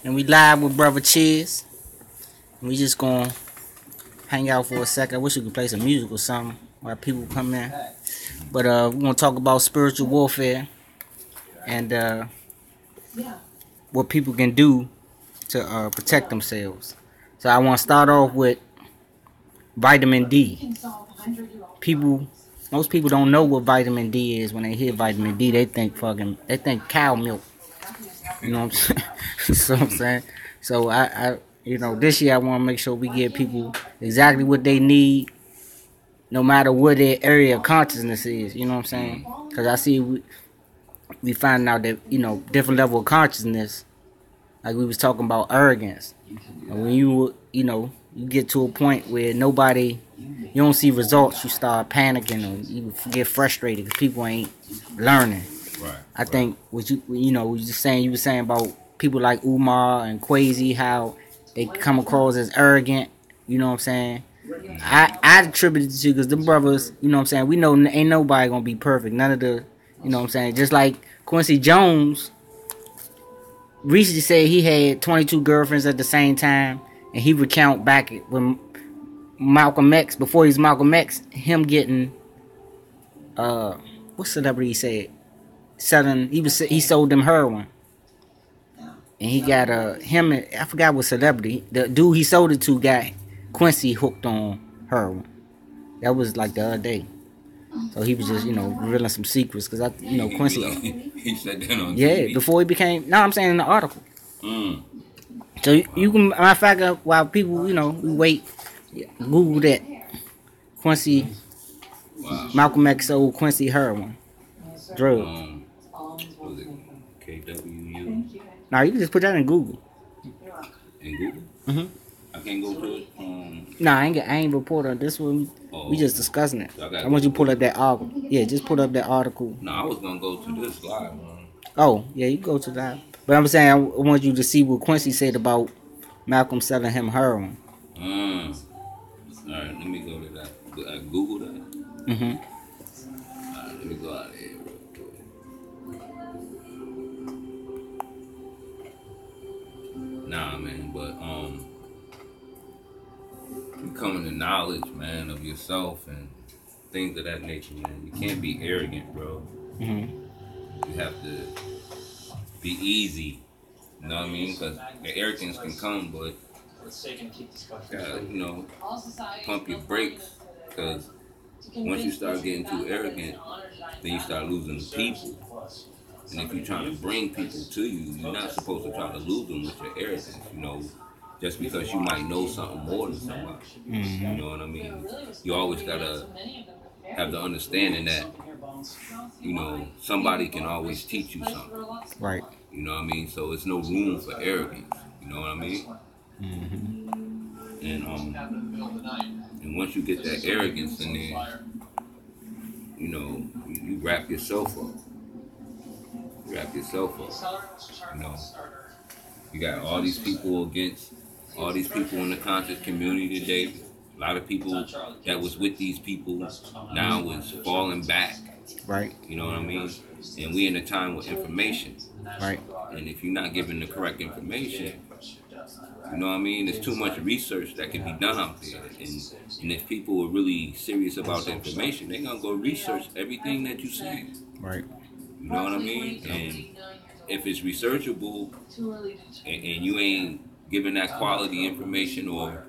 And we live with brother Chizz. We just gonna hang out for a second. I wish we could play some music or something while people come in. But we're gonna talk about spiritual warfare and what people can do to protect themselves. So I want to start off with vitamin D. Most people don't know what vitamin D is. When they hear vitamin D, they think cow milk. You know what I'm saying? So I'm saying. So I this year I want to make sure we give people exactly what they need, no matter what their area of consciousness is. You know what I'm saying? Because I see we find out that different level of consciousness, like we was talking about arrogance. And when you get to a point where you don't see results, you start panicking or you get frustrated because people ain't learning. Right. I think what you were saying about people like Umar and Quasi, how they come across as arrogant. You know what I'm saying? I attribute it to because them brothers, you know what I'm saying, we know ain't nobody gonna be perfect. None of the, you know what I'm saying, just like Quincy Jones recently said he had 22 girlfriends at the same time, and he recount back when Malcolm X, before he was Malcolm X, him getting what celebrity he said? He sold them heroin. And he got I forgot what celebrity. The dude he sold it to got Quincy hooked on heroin. That was like the other day. So he was just, revealing some secrets because Quincy. He said that on yeah, TV. before he became. No, I'm saying in the article. So you can, matter of fact, while people, we wait, Google that. Quincy, Wow. Malcolm X sold Quincy heroin. Drug. Was it KWU? Now you can just put that in Google. In Google? Mhm. I can't go to it. Nah, I ain't reporting this one. We just discussing it. So I want you to pull up that article. Yeah, just pull up that article. No, I was gonna go to this live, man. Oh, yeah, you go to that. But I'm saying I want you to see what Quincy said about Malcolm selling him heroin. Alright, let me go to that. I Google that. Mhm. Alright, let me go out of here real quick. Nah, man, but you coming to knowledge, man, of yourself and things of that nature, man. You can't be arrogant, bro. Mhm. You have to be easy. You know what I mean? Because the arrogance can come, but gotta, pump your brakes. Because once you start getting too arrogant, then you start losing the people. And if you're trying to bring people to you, you're not supposed to try to lose them with your arrogance, just because you might know something more than somebody. Mm-hmm. You know what I mean? You always gotta have the understanding that, somebody can always teach you something. Right. You know what I mean? So it's no room for arrogance. You know what I mean? Mm-hmm. And once you get that arrogance in there, you wrap yourself up. You got all these people in the conscious community today. A lot of people that was with these people now is falling back. Right. You know what I mean? And we in a time with information. Right. And if you're not given the correct information, you know what I mean? There's too much research that can be done out there. And if people are really serious about the information, they're going to go research everything that you say. Right. You know what I mean? And if it's researchable and you ain't giving that quality information or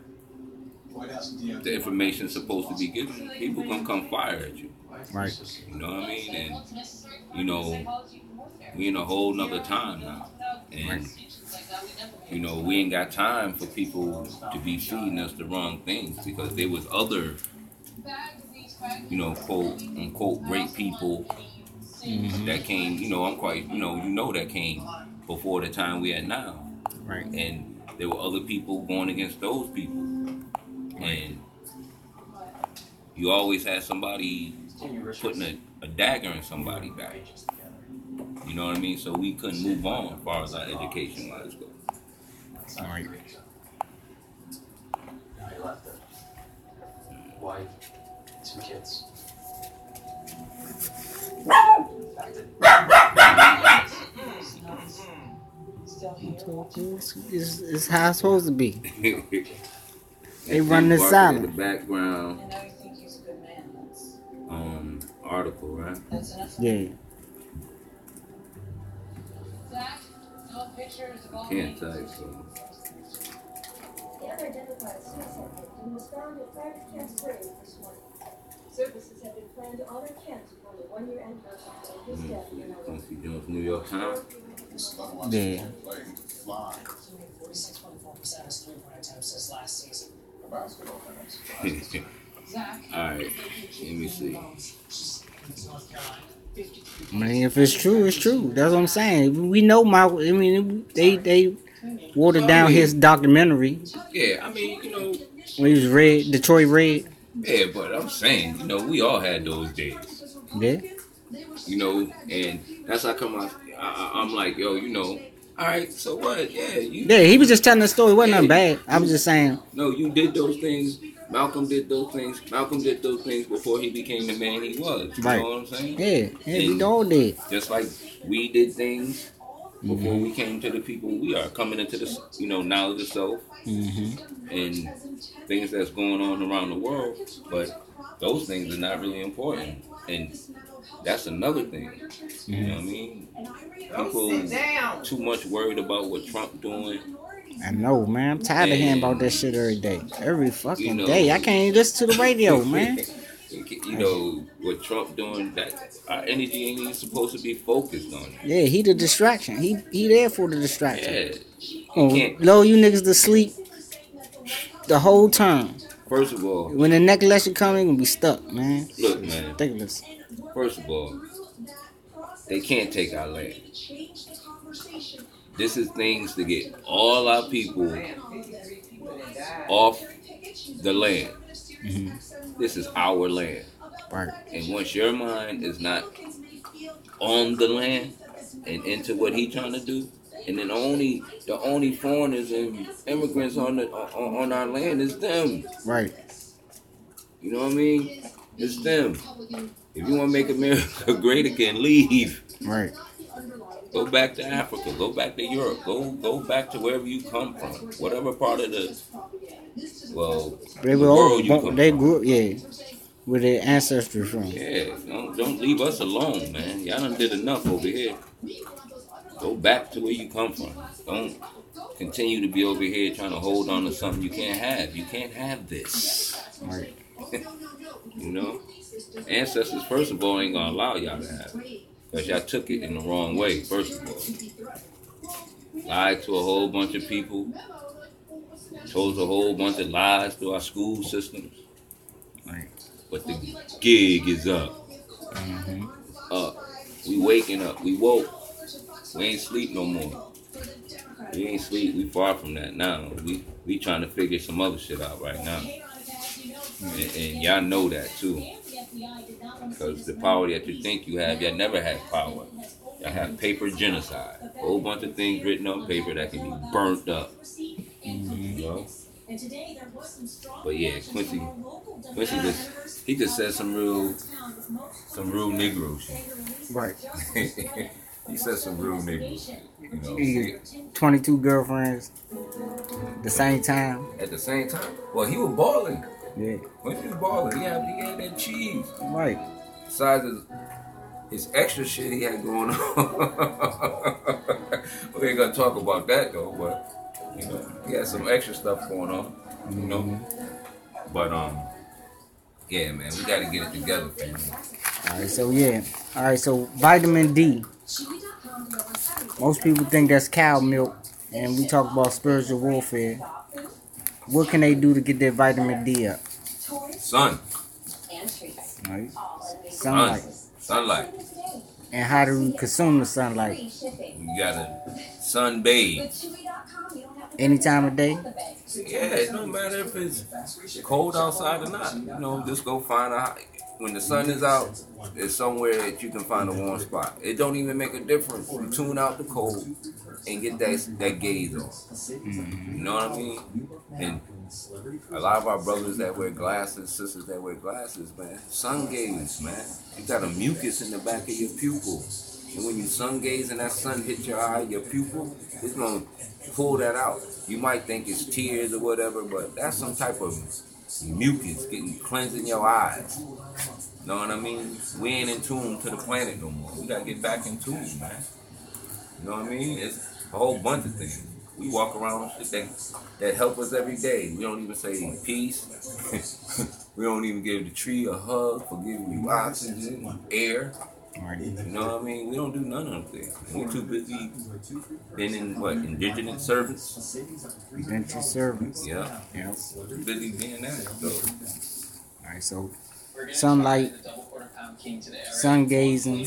the information supposed to be given, people going to come fire at you. Right. You know what I mean? And, we in a whole nother time now. And, we ain't got time for people to be feeding us the wrong things because there was other, quote unquote, great people that came, that came before the time we had now. Right. And there were other people going against those people. And you always had somebody putting a dagger in somebody's back. You know what I mean? So we couldn't move on as far as our education wise goes. All right. Now he left a wife, 2 kids. It's how it's supposed to be. They run this silent. silent. The background article, right? Yeah. Can't type, so. Services have been planned to honor Kent on the 1-year anniversary of his death. Quincy Jones, New York Times. Yeah. 46.4% as 3-point attempts this last season. Alright, let me see. I mean, if it's true, it's true. That's what I'm saying. We know Michael. I mean, they watered down his documentary Yeah, I mean, you know. when he was Detroit Red. Yeah, but I'm saying, you know, we all had those days. Yeah. You know, and that's how come I'm like, yo, you know, all right, so what? Yeah, he was just telling the story. It wasn't nothing bad. I was just saying. No, you did those things. Malcolm did those things. Malcolm did those things before he became the man he was. You know what I'm saying? Yeah, we all did. Just like we did things before we came to the people we are, coming into the, you know, knowledge of self and things that's going on around the world. But those things are not really important. And that's another thing. You know what I mean? People too much worried about what Trump doing. I know, man. I'm tired of hearing about that shit every day. Every fucking day. I can't even listen to the radio, man. You know, what Trump doing, that our energy ain't even supposed to be focused on it. Yeah, he the distraction. He there for the distraction. Yeah. Lull you niggas to sleep the whole time. First of all, when the next election comes, you're gonna be stuck, man. Look, man. Ridiculous. First of all, they can't take our land. This is things to get all our people off the land. This is our land. Right. And once your mind is not on the land and into what he's trying to do, and then the only foreigners and immigrants on our land is them. Right. You know what I mean? It's them. If you want to make America great again, leave. Right. Go back to Africa. Go back to Europe. Go back to wherever you come from. Whatever part of the world you come from. They grew up, where their ancestry from. Yeah, don't leave us alone, man. Y'all done did enough over here. Go back to where you come from. Don't continue to be over here trying to hold on to something you can't have. You can't have this. Right. You know? Ancestors, first of all, ain't gonna allow y'all to have it. Because y'all took it in the wrong way, first of all. Lied to a whole bunch of people. Told a whole bunch of lies through our school systems. Right. But the gig is up. Up. We waking up. We woke. We ain't sleep no more. We ain't sleep. We far from that now. We trying to figure some other shit out right now. And y'all know that too. Because the power that you think you have, y'all never had power. Y'all have paper genocide. A whole bunch of things written on paper that can be burnt up. You know? But yeah, Quincy just said some real Negro shit. Right. He said some real Negro shit. You know, he 22 girlfriends at the same time. At the same time? Well, he was balling. Yeah. When he was balling, he had that cheese. Right. Besides his extra shit he had going on. We ain't gonna talk about that though, but you know, he had some extra stuff going on. You know? But yeah, man, we gotta get it together, family. Alright, so vitamin D. Most people think that's cow milk, and we talk about spiritual warfare. What can they do to get their vitamin D up? Sun. Right. Sunlight. And how do we consume the sunlight? You gotta sunbathe. Any time of day? Yeah, it don't matter if it's cold outside or not. You know, just go find when the sun is out, there's somewhere that you can find a warm spot. It don't even make a difference. You tune out the cold and get that gaze on. You know what I mean? And a lot of our brothers that wear glasses, sisters that wear glasses, man, sun gaze, man. You got a mucus in the back of your pupil. And when you sun gaze and that sun hit your eye, your pupil, it's gonna pull that out. You might think it's tears or whatever, but that's some type of mucus getting cleansing your eyes. Know what I mean? We ain't in tune to the planet no more. We gotta get back in tune, man. You know what I mean? It's a whole bunch of things. We walk around with things that help us every day. We don't even say peace. We don't even give the tree a hug for giving you oxygen, air. You know what I mean? We don't do none of them things. We're too busy being in what? Indigent servants? Indentured servants. Yeah. Yeah. Too busy being that. So. All right, so sunlight, sun gazing.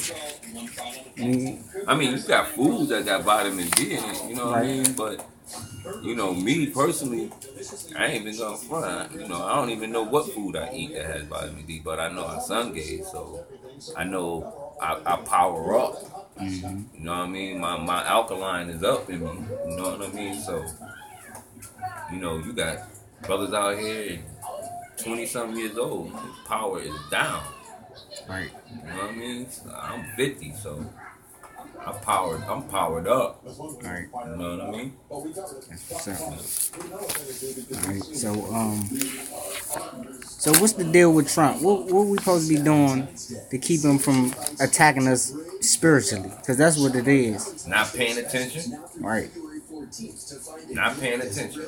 I mean, you got foods that got vitamin D in it, you know what I mean? But, you know, me personally, I ain't even gonna front. You know, I don't even know what food I eat that has vitamin D, but I know I sun gaze, so I know I power up. You know what I mean? My alkaline is up in me, you know what I mean? So, you know, you got brothers out here 20-something years old, his power is down. Right. You know what I mean? I'm 50, so I'm powered up. Right. You know what I mean? That's what's up. Alright, so what's the deal with Trump? What we supposed to be doing to keep him from attacking us spiritually? Because that's what it is. Not paying attention. Right. Not paying attention.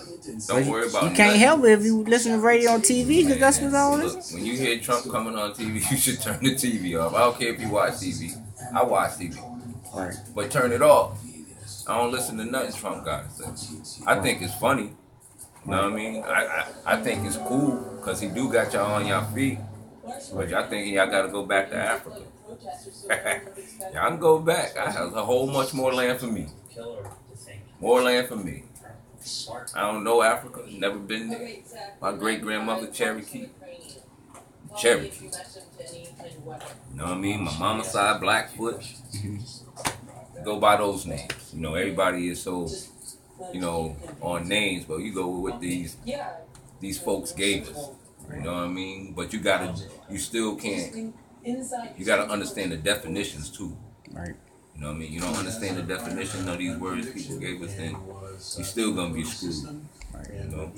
Don't worry about it. You can't help it if you listen to radio on TV, because that's what all it is. When you hear Trump coming on TV, you should turn the TV off. I don't care if you watch TV. I watch TV. Right. But turn it off. I don't listen to nothing Trump got to say. I think it's funny. You know what I mean? I think it's cool because he do got y'all on y'all feet. But y'all think y'all got to go back to Africa. Y'all can go back. I have a whole much more land for me. More land for me. I don't know Africa. Never been there. My great-grandmother, Cherokee. Cherokee. You know what I mean? My mama's side, Blackfoot. Go by those names. You know, everybody is so, you know, on names, but you go with what these folks gave us. You know what I mean? But you still can't, you gotta understand the definitions too. Right. You know what I mean? You don't understand the definition of these words people gave us, then you're still gonna be screwed. Right. You know?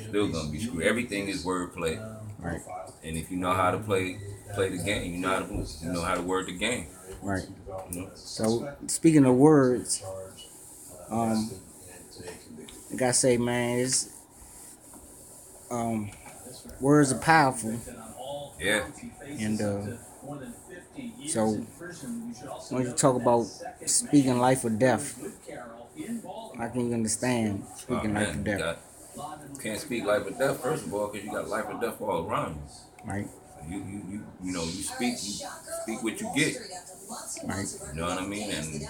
Still gonna be screwed. Everything is wordplay. Right. And if you know how to play the game, you know how to word the game. Right. You know? So speaking of words, I gotta say, man, it's words are powerful. Yeah. And so when you talk about speaking life or death, I can understand speaking life or death. Can't speak life or death, first of all, because you got life or death all around you. Right. You know, you speak what you get. Right. You know what I mean? And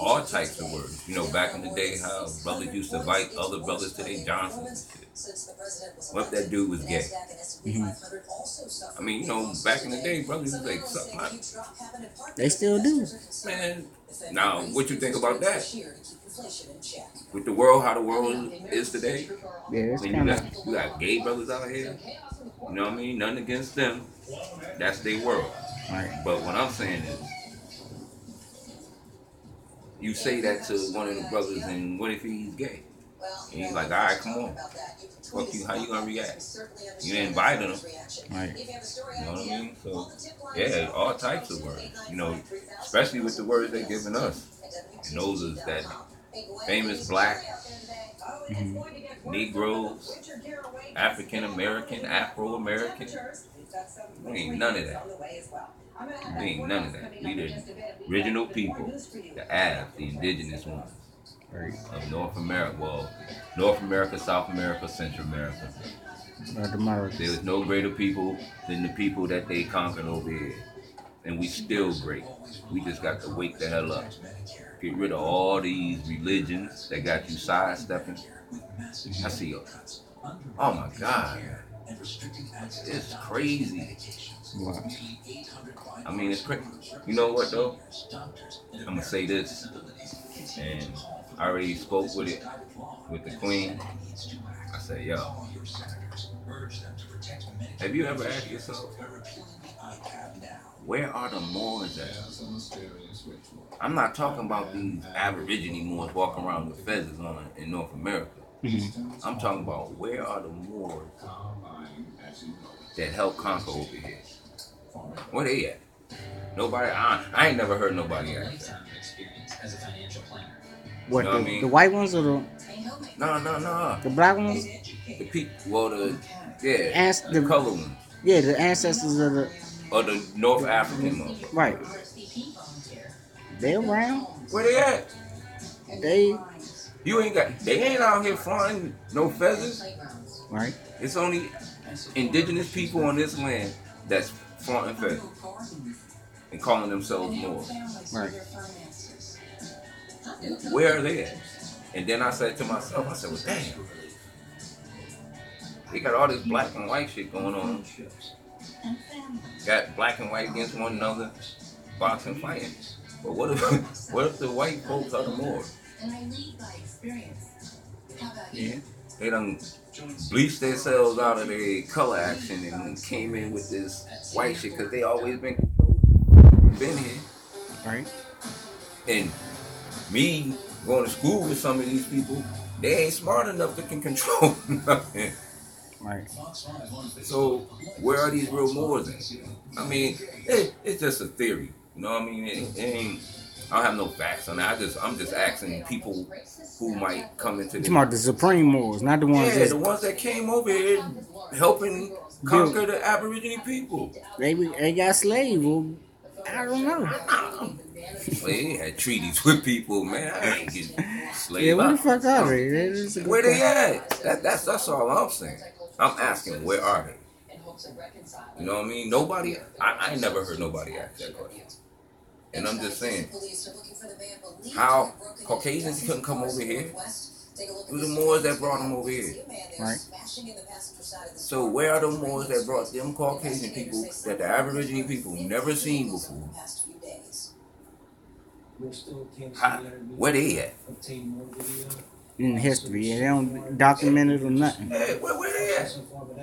all types of words. You know, back in the day, how brothers used to invite other brothers to their Johnsons and shit. What if that dude was gay? I mean, you know, back in the day, brothers was like, something like, They still do. man. Now, what you think about that? With the world, how the world is today? Yeah, it's When kind of. you got gay brothers out here, you know what I mean? Nothing against them. That's their world. Right. But what I'm saying is, you say that to one of the brothers, and what if he's gay? And he's like, all right, come on. Fuck you, how you gonna react? You invited him. Right. You know what I mean? So, yeah, all types of words. You know, especially with the words they're giving us. And those is that famous black, Negroes, African American, Afro American. We ain't none of that. We ain't none of that. We the original people, the Av, the indigenous ones of North America. Well, North America, South America, Central America. There was no greater people than the people that they conquered over here. And we still great. We just got to wake the hell up. Get rid of all these religions that got you sidestepping. I see you. Oh my God. It's crazy. Wow. I mean, it's crazy. You know what though? I'm gonna say this, and I already spoke with the queen. I said, yo, have you ever asked yourself, where are the Moors at? I'm not talking about these Aborigine Moors walking around with feathers on in North America. I'm talking about where are the Moors that helped conquer over here? Where they at? Nobody. I ain't never heard nobody ask that. What, You know what I mean? the white ones or the No. the black ones? The people. Well, the color ones. Yeah, the ancestors of the Or the North African ones. right. They around. Where they at? They They ain't out here flying no feathers. right. It's only indigenous people on this land that's flaunting feathers and calling themselves Moors. Right. Where are they at? And then I said to myself, I said, well, damn. They got all this black and white shit going on. Got black and white against one another, boxing, fighting. But what if the white folks are the Moors? Yeah. They done bleached themselves out of their color action and came in with this white shit because they always been here. Right. And me going to school with some of these people, they ain't smart enough to can control nothing. Right. So where are these real Moors at? I mean, it's just a theory. You know what I mean? It ain't. I don't have no facts on that. I'm just asking people who might come into this. You're talking about the Supreme Moors, not the ones the ones that came over here helping conquer the Aboriginal people. They got slaves. Well, I don't know. Well, they had treaties with people, man. I ain't getting slaves. Yeah, where the fuck are they? Where they at? That's all I'm saying. I'm asking, where are they? You know what I mean? Nobody. I ain't never heard nobody ask that question. And I'm just saying, how Caucasians couldn't come over here? It was the Moors that brought them over here. Right. So where are the Moors that brought them Caucasian people that the Aboriginal people never seen before? Where they at? In history, yeah, they don't document it or nothing. Hey, where they at?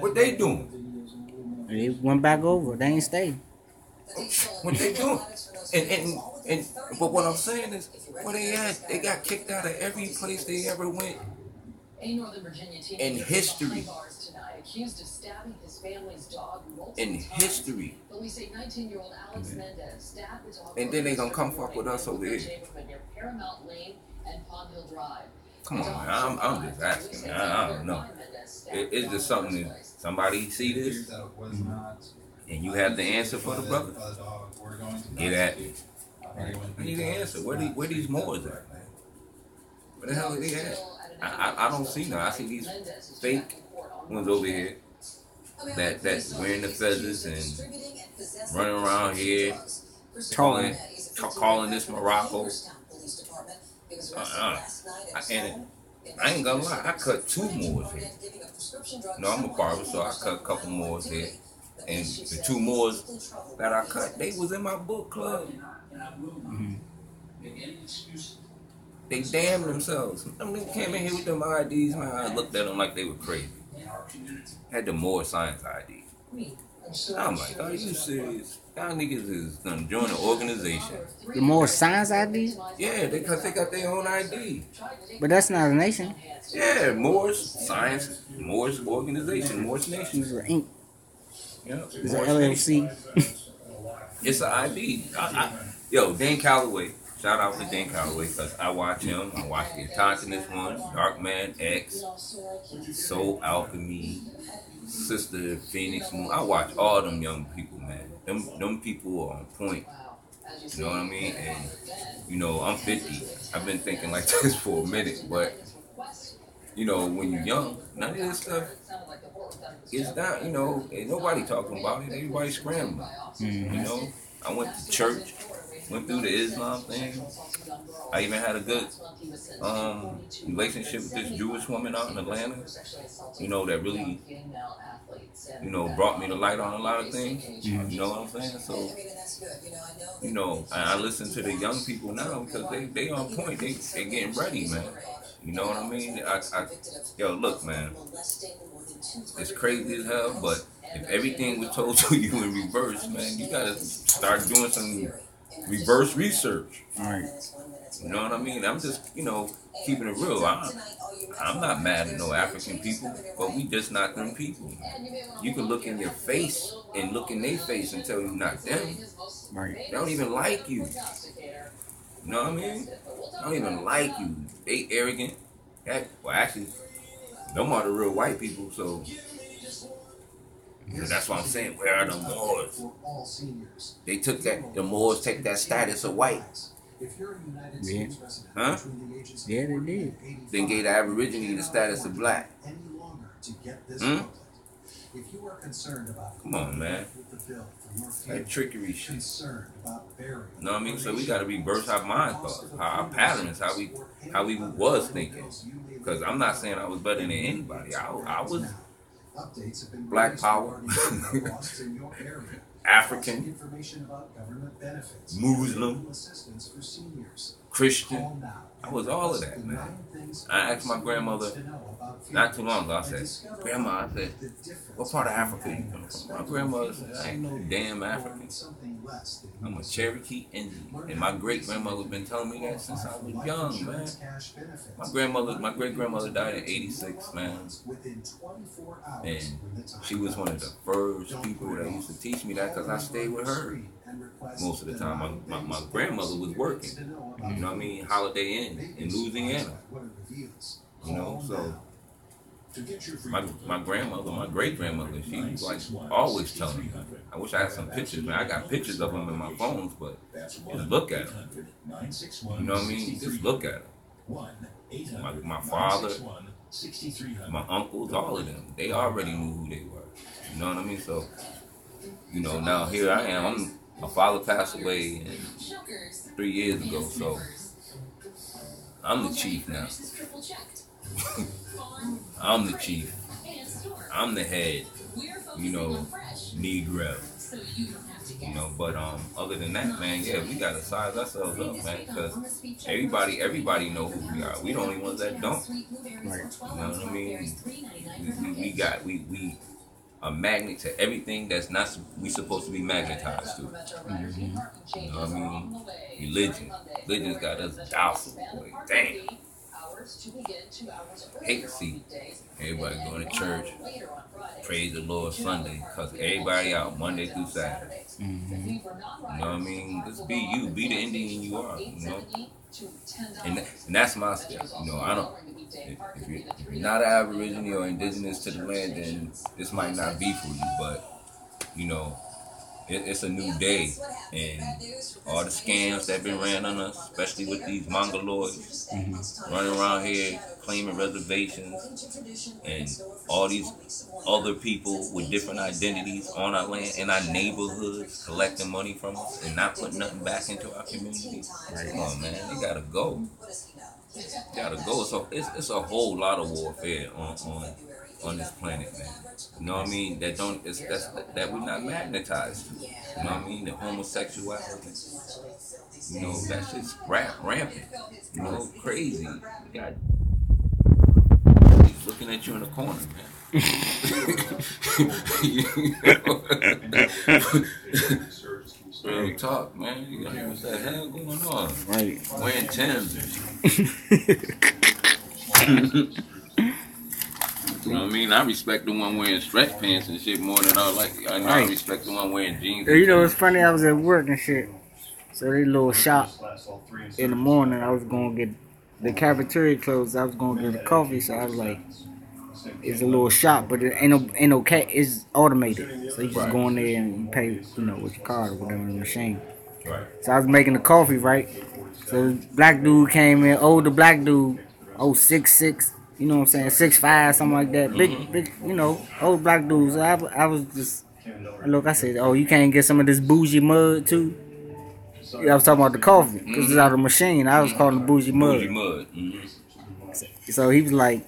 What they doing? They went back over. They ain't stay. What they doing? And but what I'm saying is, where they at? They got kicked out of every place they ever went. In history. In history. And then they gonna come fuck with us over here. Come on, man. I'm just asking, man. I don't know. It's just something that somebody see this and you have the answer for the brother. Get at me. I need an answer. Where these Moors at, man? Where the hell are they at? I don't see none. I see these fake ones over here that's wearing the feathers and running around here calling this Morocco. And I ain't gonna lie, I cut 2 Moors here. No, I'm a barber, so I cut a couple Moors here. And the 2 Moors that I cut, they was in my book club. They damn themselves. I mean, they came in here with them IDs, man. I looked at them like they were crazy. Had the Moor Science ID. I'm like, are you serious? Y'all niggas is gonna join an organization. The Moor Science ID? Yeah, because they got their own ID. But that's not a nation. Yeah, Moors Science, Moors Organization, Moors Nation. It's an Inc. Yeah, It's an LLC. It's an ID. Yo, Dan Calloway. Shout out to Dan Calloway because I watch him. I watch the Autonomous One, Dark Man X, Soul Alchemy, Sister Phoenix Moon. I watch all them young people, man. Them people are on point. You know what I mean? And, you know, I'm 50. I've been thinking like this for a minute. But, you know, when you're young, none of this stuff is not, you know, ain't nobody talking about it. Everybody scrambling. You know? I went to church. went through the Islam thing. I even had a good relationship with this Jewish woman out in Atlanta. You know, that really, you know, brought me to light on a lot of things. You know what I'm saying? So, you know, I listen to the young people now because they on point. They getting ready, man. You know what I mean? Yo, look, man. It's crazy as hell, but if everything was told to you in reverse, man, you gotta start doing some reverse research. Right. You know what I mean? I'm just, you know, keeping it real. I'm not mad at no African people, but we just not them people. You can look in your face and look in their face and tell you not them. Right. They don't even like you. You know what I mean? They don't even like you. They arrogant. Well, actually, them are the real white people, so that's what I'm saying. Where are the Moors? They took that, the Moors take that status of white. Yeah. Huh? Yeah, they did. Then gave the Aborigine the status of black. Come on, man. That trickery shit. You know what I mean? So we gotta reverse our mind thoughts, our patterns, how we was thinking. Because I'm not saying I was better than anybody. I was Black Power, African, Muslim, Christian. I was all of that, man. I asked my grandmother not too long ago, I said, Grandma, I said, what part of Africa you come from? My grandmother said, I ain't no damn African. I'm a Cherokee Indian. And my great-grandmother been telling me that since I was young, man. My great-grandmother died in 86, man. And she was one of the first people that used to teach me that because I stayed with her most of the time. My grandmother was working, you know what I mean, Holiday Inn in Louisiana. You know, so my grandmother, my great-grandmother, she was like always telling me. I wish I had some pictures, man. I got pictures of them in my phones, but just look at them. You know what I mean? Just look at them. My father, my uncles, all of them, they already knew who they were. You know what I mean? So, you know, now here I am. My father passed away 3 years ago, so I'm the chief now. I'm the chief. I'm the head, you know, Negro. You know, but other than that, man, yeah, we gotta size ourselves up, man, because everybody know who we are. We the only ones that don't. Right. You know what I mean? We a magnet to everything that's not we supposed to be magnetized to. Mm-hmm. You know what I mean? Religion's got us docile. Like, damn. Hate to see everybody going to church, praise the Lord Sunday, because everybody out Monday through Saturday. Mm-hmm. You know what I mean? Just be you, be the Indian you are, you know? And that's my step, you know. I don't. If you're not an Aborigine or indigenous to the land, then this might not be for you. But you know, it's a new day, and all the scams that been ran on us, especially with these mongoloids running around here claiming reservations, and all these other people with different identities on our land, in our neighborhoods, collecting money from us and not putting nothing back into our community. Right. Come on, man, they gotta go. So it's a whole lot of warfare on this planet, man. You know what I mean? That we're not magnetized to. You know what I mean? The homosexuality. You know, that shit's rampant. You know, crazy. You got he's looking at you in the corner, man. Real talk, man. You gotta hear what the hell going on. Right. Wearing Timbs and shit. You know what I mean? I respect the one wearing stretch pants and shit more than I respect the one wearing jeans. You know, it's funny, I was at work and shit. So they little shop in the morning, I was going to get the cafeteria closed. I was going to get a coffee, so I was like, it's a little shop, but it ain't no it's automated. So you just go in there and you pay, you know, with your card or whatever on the machine. Right. So I was making the coffee, right? So this black dude came in, older black dude, 6'6", you know what I'm saying, 6'5", something like that. Big, you know, old black dude. So I was just, look, I said, oh, you can't get some of this bougie mud too? Yeah, I was talking about the coffee because it's out of the machine. I was calling the bougie mud. Bougie mud. So he was like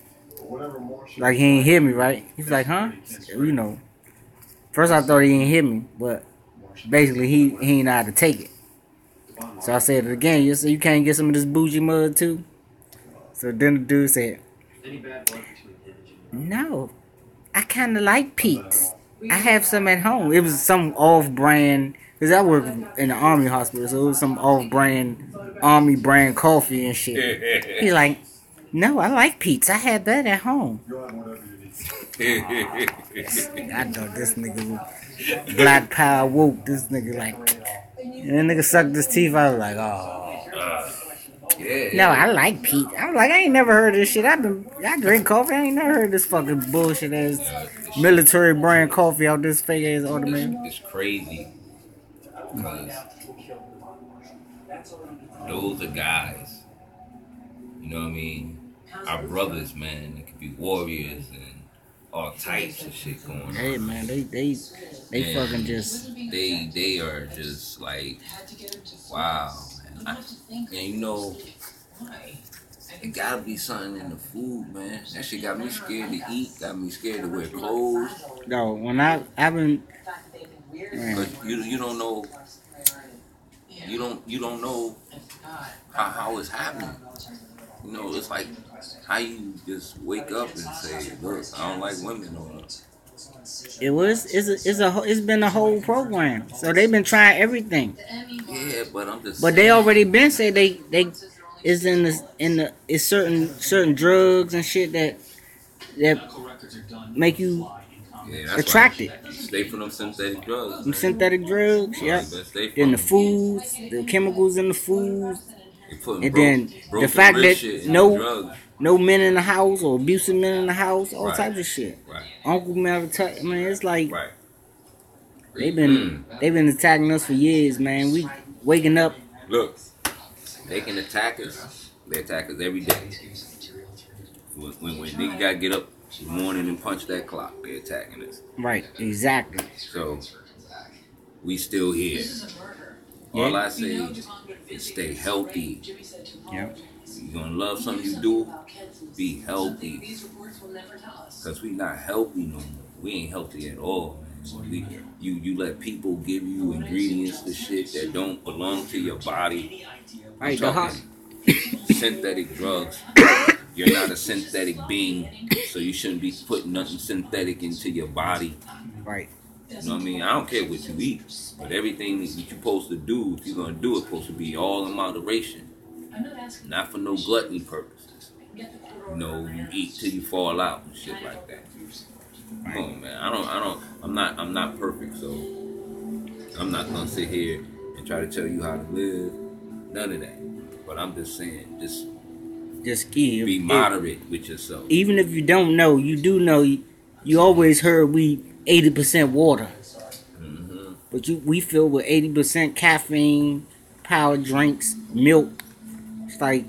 he ain't hear me, right? He was like, huh? You know. First I thought he didn't hear me, but basically he ain't know how to take it. So I said it again. You can't get some of this bougie mud too? So then the dude said, no, I kind of like Pete's. I have some at home. It was some off-brand, because I work in the Army hospital, so it was some off-brand, Army brand coffee and shit. He's like, no, I like Pete's. I had that at home. I thought this nigga was black power woke. This nigga like, and that nigga sucked his teeth. I was like, oh. No, I like Pete. I was like, I ain't never heard of this shit. I drink coffee. I ain't never heard this fucking bullshit ass military brand coffee out this fake ass automatic. It's crazy. Because those are guys. You know what I mean? Our brothers, man. They could be warriors and all types of shit going on. Hey, man, they fucking just. They are just like, wow. And you know, it gotta be something in the food, man. That shit got me scared to eat, got me scared to wear clothes. No, when I've been, but you don't know, you don't know how it's happening. You know, it's like how you just wake up and say, look, I don't like women no more. It's been a whole program. So they've been trying everything. Yeah, but I'm just. But they already been said they is it's certain drugs and shit that make you attracted. Stay from them synthetic drugs. Them synthetic drugs, yeah. Then the foods, the chemicals in the foods, and then the fact that no men in the house or abusive men in the house, all types of shit. Right. Uncle man, I mean, it's like they've been attacking us for years, man. We waking up. Look, they can attack us. They attack us every day. When niggas gotta get up in the morning and punch that clock, they attacking us. Right, exactly. So we still here. All I say is stay healthy. Yep. You're gonna love something you do, be healthy. Cause we not healthy no more. We ain't healthy at all, man. You let people give you ingredients to shit that don't belong to your body. I'm talking synthetic drugs. You're not a synthetic being, so you shouldn't be putting nothing synthetic into your body. Right. You know what I mean? I don't care what you eat, but everything that you're supposed to do, if you're gonna do it, supposed to be all in moderation. Not for no gluttony purposes. You know, you eat till you fall out and shit like that. Come on, man. I'm not perfect, so I'm not gonna sit here and try to tell you how to live. None of that. But I'm just saying, just be moderate with yourself. Even if you don't know, you do know. You always heard we 80% water, but we filled with 80% caffeine, power drinks, milk. It's like,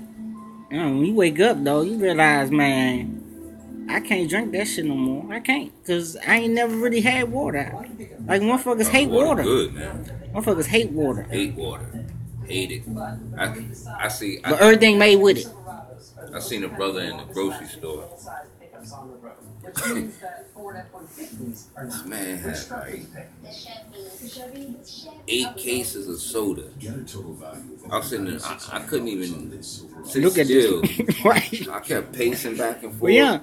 you know, when you wake up though, you realize, man, I can't drink that shit no more. I can't, cause I ain't never really had water. Like motherfuckers hate water. Good, man. Motherfuckers hate water. Hate water. Hate it. I see. But everything made with it. I seen a brother in the grocery store. This man had like 8 cases of soda. I was sitting there, I couldn't even sit Look at still. this. Right. I kept pacing back and forth. Well, yeah.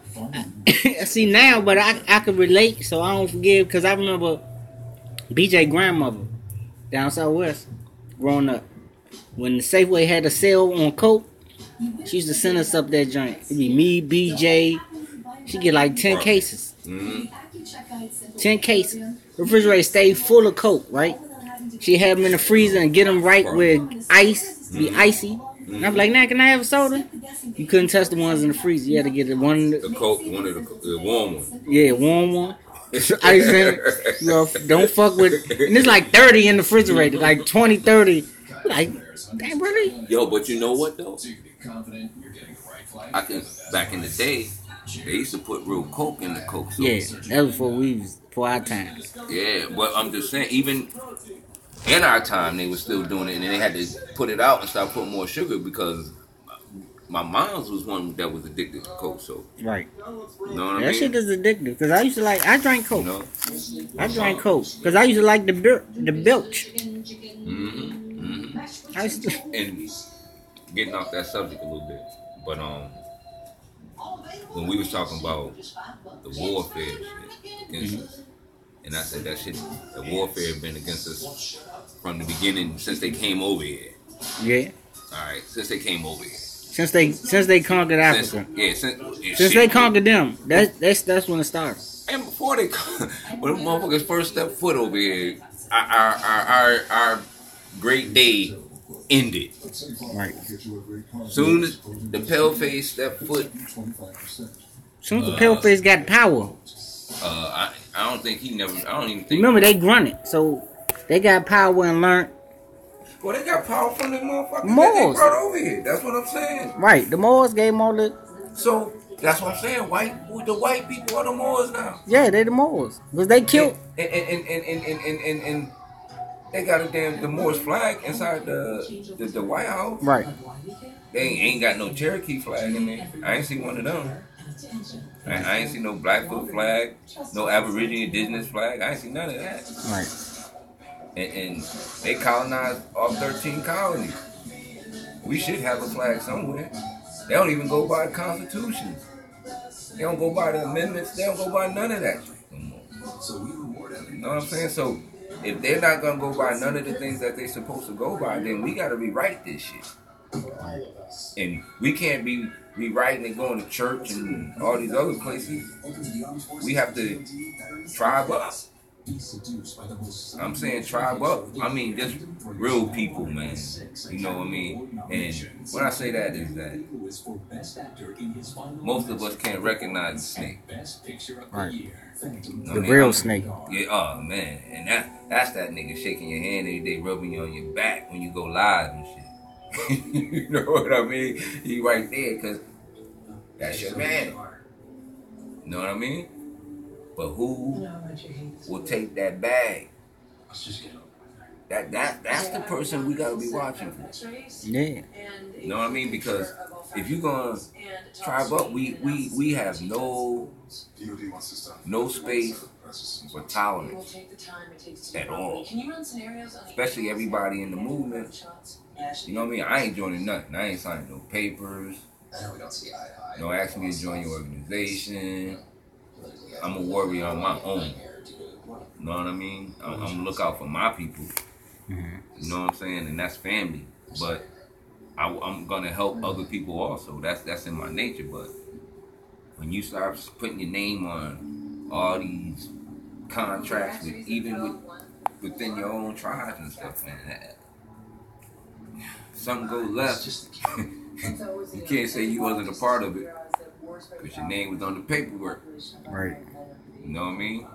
See now, but I could relate, so I don't forgive, because I remember BJ grandmother down southwest growing up. When the Safeway had a sale on Coke, she used to send us up that joint. It'd be me, BJ. She get like 10 cases. 10 cases. Refrigerator stayed full of Coke, right? She had them in the freezer and get them right with ice, be icy. And I'm like, nah, can I have a soda? You couldn't touch the ones in the freezer. You had to get the one. The Coke, one of the warm one. Yeah, warm one. Ice in it. You know, don't fuck with. And it's like 30 in the refrigerator, like 20, 30. Like, damn, really? Yo, but you know what though? Back in the day, they used to put real Coke in the Coke soda. Yeah, that was before our time. Yeah, but I'm just saying, even in our time, they were still doing it, and then they had to put it out and start putting more sugar because my mom's was one that was addicted to Coke. So, Right. you know what I That mean? shit is addictive. Cause I used to like. I drank Coke. You know? I drank Coke. Cause I used to like the belch. I used to. And getting off that subject a little bit, but when we was talking about the warfare shit against us, and I said that shit, the warfare been against us from the beginning since they came over here. Yeah. All right, since they came over here. Since they conquered Africa. Since they conquered them. That's when it started. And before they, when the motherfuckers first stepped foot over here, our great day ended. Right. Soon as the pale face stepped foot. Soon as the pale face got power. I don't think he never. I don't even think. Remember they grunted, so they got power and learned. Well, they got power from the motherfuckers Moors. that they brought over here. That's what I'm saying. Right. The Moors gave them all the. So that's what I'm saying. The white people are the Moors now. Yeah, they the Moors. Because they killed. And they got the Moors flag inside the White House. Right. They ain't got no Cherokee flag in there. I ain't seen one of them. I ain't seen no Blackfoot flag, no Aboriginal Indigenous flag. I ain't seen none of that. Right. And they colonized all 13 colonies. We should have a flag somewhere. They don't even go by the Constitution. They don't go by the amendments. They don't go by none of that no more. You know what I'm saying? So if they're not gonna go by none of the things that they're supposed to go by, then we gotta rewrite this shit. And we can't be rewriting and going to church and all these other places. We have to tribe up. I'm saying tribe up. I mean, just real people, man. You know what I mean? And when I say that is that most of us can't recognize the snake. Right. The real snake. Yeah, oh man. And that's that nigga shaking your hand every day, rubbing you on your back when you go live and shit. You know what I mean? He right there because that's your man. You know what I mean? But who will take that bag? That's the person we gotta be watching for. Yeah. You know what I mean? Because if you're gonna tribe up, we have no space for tolerance at all. Especially everybody in the movement. You know what I mean? I ain't joining nothing. I ain't signing no papers. No asking me to join your organization. I'm a warrior on my own. You know what I mean? I'm gonna look out for my people. You know what I'm saying? And that's family. But I'm gonna help other people also. That's in my nature. But when you start putting your name on all these contracts, within your own tribes and stuff, man, something goes left. You can't say you wasn't a part of it because your name was on the paperwork. Right. You know what I mean?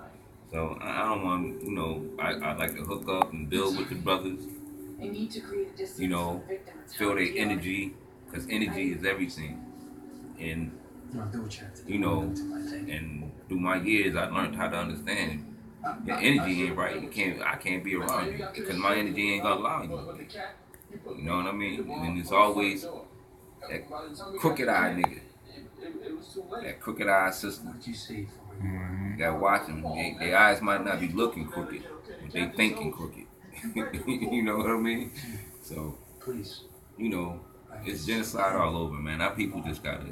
So I don't want, I like to hook up and build with the brothers. You know, feel their energy, because energy is everything. And, and through my years, I learned how to understand your energy ain't right. I can't be around you because my energy ain't gonna allow you. You know what I mean? And it's always that crooked eye nigga, that crooked eye sister that watching. Their eyes might not be looking crooked, but they thinking crooked. You know what I mean? So, it's genocide all over, man. Our people just gotta,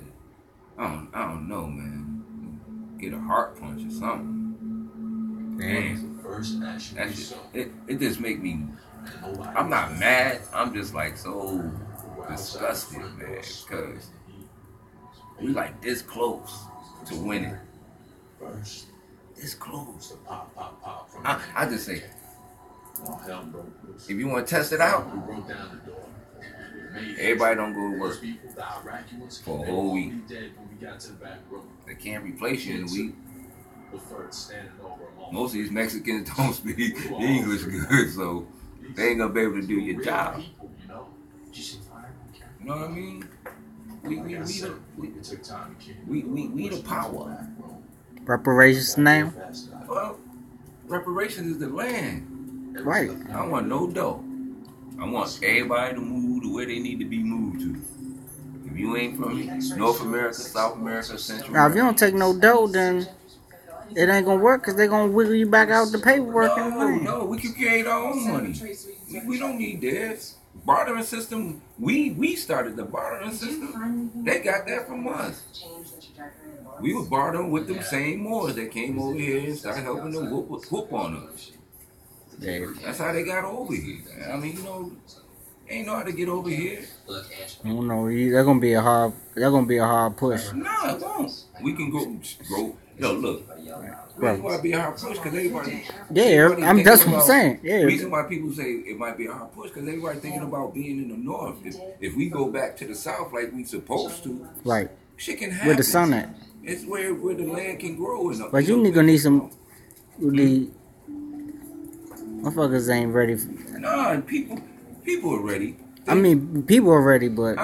I don't know, man. Get a heart punch or something. Man, that shit, it just make me. I'm not mad. I'm just like so disgusted, man, because we like this close to winning. This close. I just say, if you want to test it out, everybody don't go to work for a whole week. They can't replace you in a week. Most of these Mexicans don't speak English good, so they ain't gonna be able to do your job. You know what I mean? We the power. Reparations now? Well, reparations is the land. Right. I don't want no dough. I want everybody to move to where they need to be moved to. If you ain't from North America, South America, Central Now, if you America. don't take no dough, then it ain't gonna work because they gonna wiggle you back out the paperwork and everything. No, we can create our own money. We don't need theirs. Bartering system, we started the bartering system. They got that from us. We were bartering with them same Moors that came over here and started helping them whoop on us. Yeah. That's how they got over here. I mean, ain't know how to get over here. I don't know. They're gonna be a hard push. No, it won't. We can go. Yo, look. Reason why it be a hard push because everybody. That's what I'm saying. Yeah. Reason why people say it might be a hard push because everybody thinking about being in the north. If we go back to the south like we supposed to, Right. shit can happen. Where the sun at? It's where the land can grow. But you nigga need some. Motherfuckers ain't ready. Nah, people are ready. People are ready, but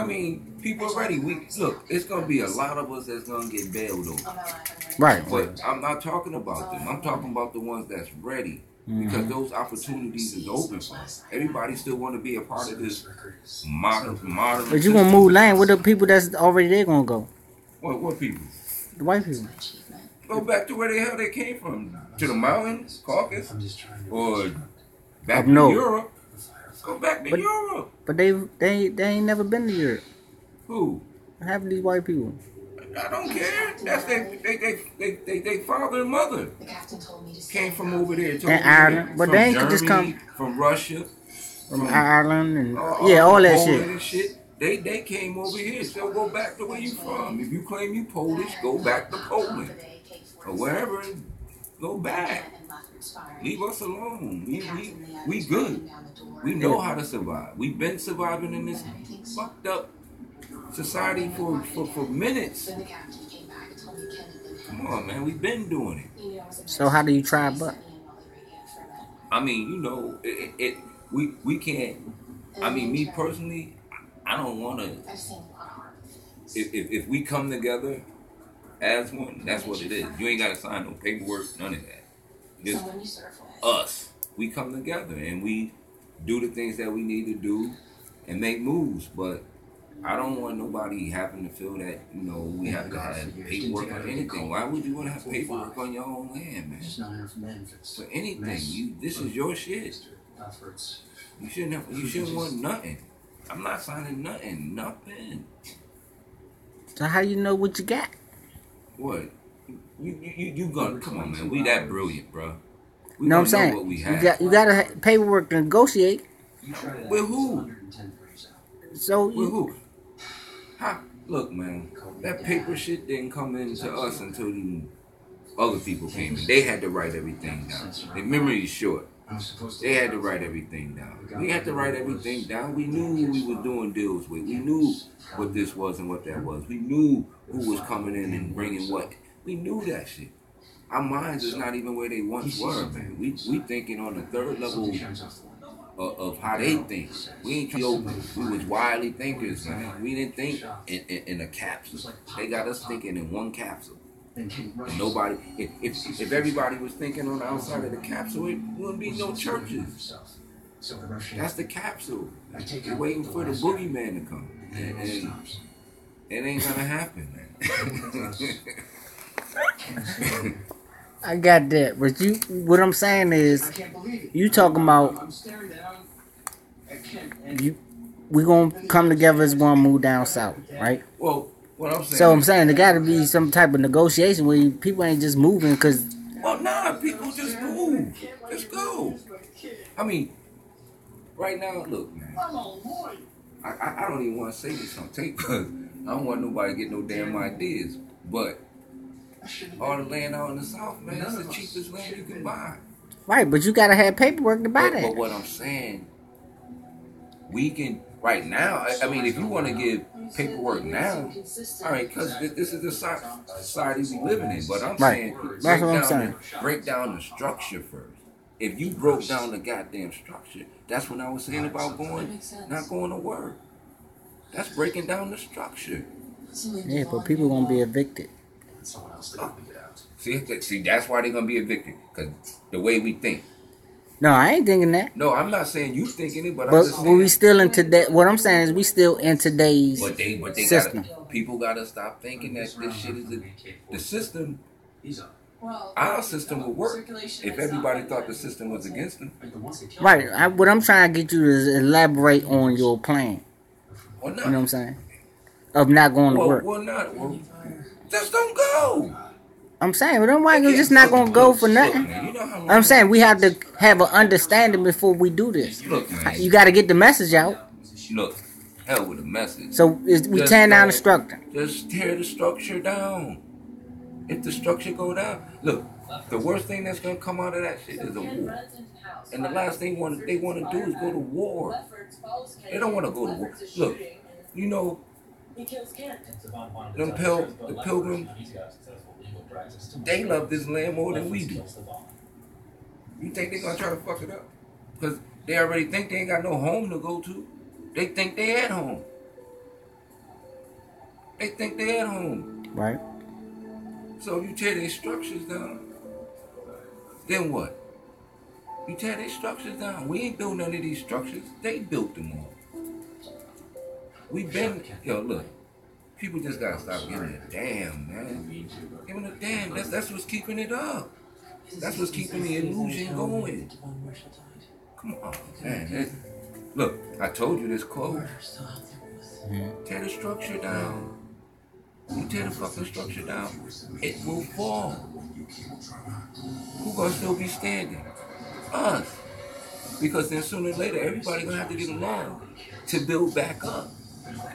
People are ready. Look, it's gonna be a lot of us that's gonna get bailed over. right. But I'm not talking about them. I'm talking about the ones that's ready. Because those opportunities is open for us. Everybody still want to be a part of this modern. But you gonna move land? Where the people that's already there gonna go? What people? The white people. Go back to where the hell they came from. To the mountains, Caucasus, or back to Europe. Go back to Europe. But they ain't never been to Europe. Who? Half of these white people. I don't care. That's they father and mother came from over there. And Ireland, but they ain't just come from Russia, from Ireland and all that shit. And shit. They came over here. So go back to where you from. If you claim you Polish, go back to Poland or wherever. Go back. Leave us alone. We good. We know how to survive. We've been surviving in this fucked up society for minutes. Come on, man. We've been doing it. So how do you try but? I mean, we can't. I mean, me personally, I don't want to. If we come together as one, that's what it is. You ain't got to sign no paperwork, none of that. Just us. We come together and we do the things that we need to do and make moves. But I don't want nobody having to feel that, we have to have paperwork or anything. Why would you want to have paperwork on your own land, man? For anything. This is your shit. You shouldn't want nothing. I'm not signing nothing. So how you know what you got? What? You gonna come on, man? We that brilliant, bro. You know what I'm saying? What we have. You got to paperwork to negotiate. With who? So with who? Look, man. That paper shit didn't come into us until the other people came in. They had to write everything down. Their memory is short. They had to write everything down. We had to write everything down. We knew who we were doing deals with. We knew what this was and what that was. We knew who was coming in and bringing what. We knew that shit. Our minds is not even where they once were, man. We thinking on the third level of how they think. We ain't open. We was wildly thinkers, man. We didn't think in a capsule. They got us thinking in one capsule. And nobody, if everybody was thinking on the outside of the capsule, it wouldn't be no churches. That's the capsule. You're waiting for the boogeyman to come. And it ain't gonna happen, man. I got that, but what I'm saying is, you talking about we gonna come together as one, move down south, right? Well, what I'm saying. So I'm saying there got to be some type of negotiation where people ain't just moving because. Well, nah, people just move, just go. I mean, right now, look, man. I don't even want to say this on tape because I don't want nobody to get no damn ideas, but. All the land out in the south, man, that's the cheapest land you can buy. Right, but you gotta have paperwork to buy that. But what I'm saying, we can right now. I mean, if you want to give paperwork now, all right, because this is the society we living in. But I'm saying, break down the structure first. If you broke down the goddamn structure, that's what I was saying about not going to work. That's breaking down the structure. Yeah, but people gonna be evicted. See, that's why they're gonna be evicted, because the way we think. No, I ain't thinking that. No, I'm not saying you thinking it, but I'm But just saying. we still in today. What I'm saying is we still in today's But they system. people gotta stop thinking that this shit is the system. Our system would work if everybody thought the system was against them. Right. What I'm trying to get you to is elaborate on your plan. Or not. You know what I'm saying? Of not going to work. Well, just don't go. I'm saying, but why you just not gonna go for nothing? Man, you know how I'm saying we have to have an understanding before we do this. Look, man. You got to get the message out. Look, hell with the message. So we tearing down the structure. Just tear the structure down. If the structure go down, look, the worst thing that's gonna come out of that shit is a war. And the last thing they want to do is go to war. They don't want to go to war. Look, you know, the pilgrims, they love this land more than we do. You think they're gonna try to fuck it up? Because they already think they ain't got no home to go to. They think they at home. They think they at home. Right. So you tear their structures down, then what? You tear their structures down. We ain't built none of these structures. They built them all. Look, people just gotta stop giving a damn, man. Giving a damn. That's what's keeping it up. That's what's keeping the illusion going. Come on, man. Look, I told you this close. Tear the structure down. You tear the fucking structure down, it will fall. Who gonna still be standing? Us. Because then sooner or later, everybody gonna have to get along to build back up.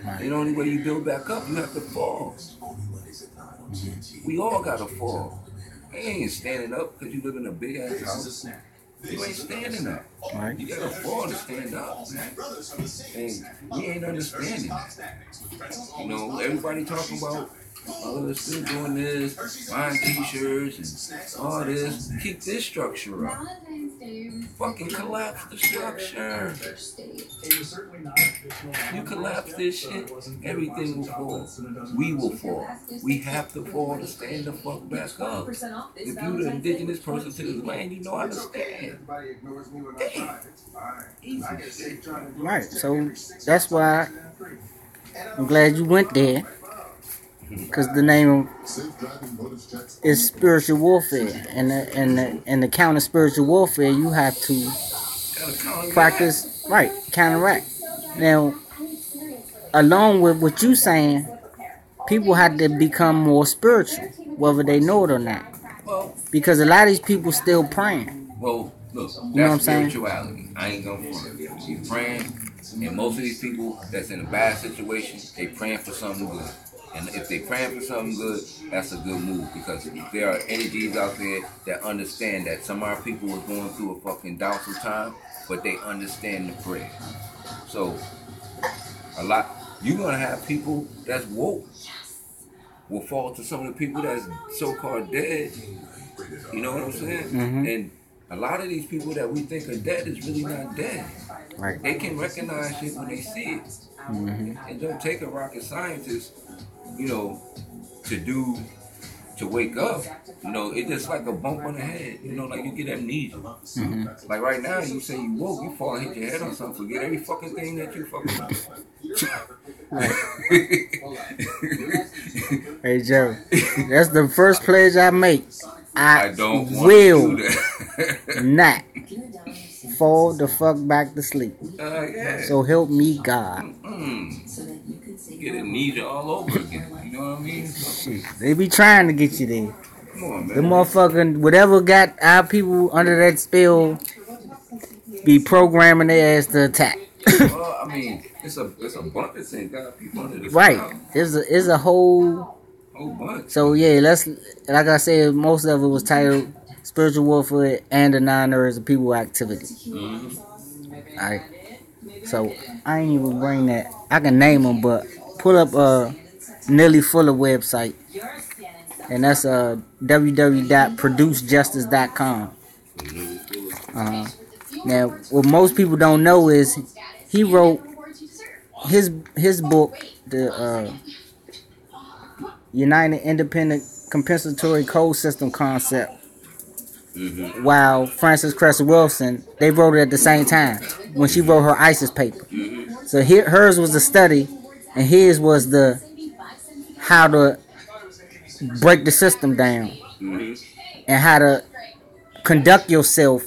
And the only way you build back up, you have to fall. We all gotta fall. You ain't standing up because you live in a big ass house. You ain't standing up. Right. You gotta fall to stand up, man. And we ain't understanding that. You know, everybody talking about, they're still doing this, buying t-shirts and all this. Keep this structure up. Fucking collapse the structure. You collapse this shit, everything will fall. We will fall. We have to fall to stand the fuck back up. If you're the indigenous person to this land, you know how to stand. Damn. Right. So that's why I'm glad you went there. Because the name is spiritual warfare, and the counter spiritual warfare, you have to practice counteract. Now, along with what you saying, people have to become more spiritual, whether they know it or not. Because a lot of these people still praying. Well, look, you know what I'm saying? Spirituality. I ain't gonna front. You praying, and most of these people that's in a bad situation, they praying for something good. And if they praying for something good, that's a good move. Because if there are energies out there that understand that some of our people are going through a fucking doubtful time, but they understand the prayer. So, you're going to have people that's woke will fall to some of the people that's so-called dead. You know what I'm saying? Mm-hmm. And a lot of these people that we think are dead is really not dead. Right. They can recognize shit when they see it. Mm-hmm. It don't take a rocket scientist, you know, to wake up. You know, it's just like a bump on the head. You know, like you get amnesia. Mm-hmm. Like right now, you say you woke, you fall and hit your head on something, forget every fucking thing that you fucking know. Hey Joe, that's the first pledge I make. I don't will do that. not fall the fuck back to sleep. Yeah. So help me God. Get amnesia all over again. You know what I mean? Shit, they be trying to get you there. Come on, man. The motherfucking whatever got our people under that spell be programming their ass to attack. Well, I mean, it's a bunch of things got people under the spell. Right. It's a whole bunch. So yeah, like I said, most of it was titled Spiritual Warfare and the Non-Nerds of People Activity. Mm-hmm. Alright. So I ain't even bring that. I can name them, but pull up Nelly Fuller website, and that's www.producejustice.com. Now, what most people don't know is he wrote his book, the United Independent Compensatory Code System Concept, while Frances Cress Wilson, they wrote it at the same time when she wrote her ISIS paper. So hers was the study, and his was the how to break the system down and how to conduct yourself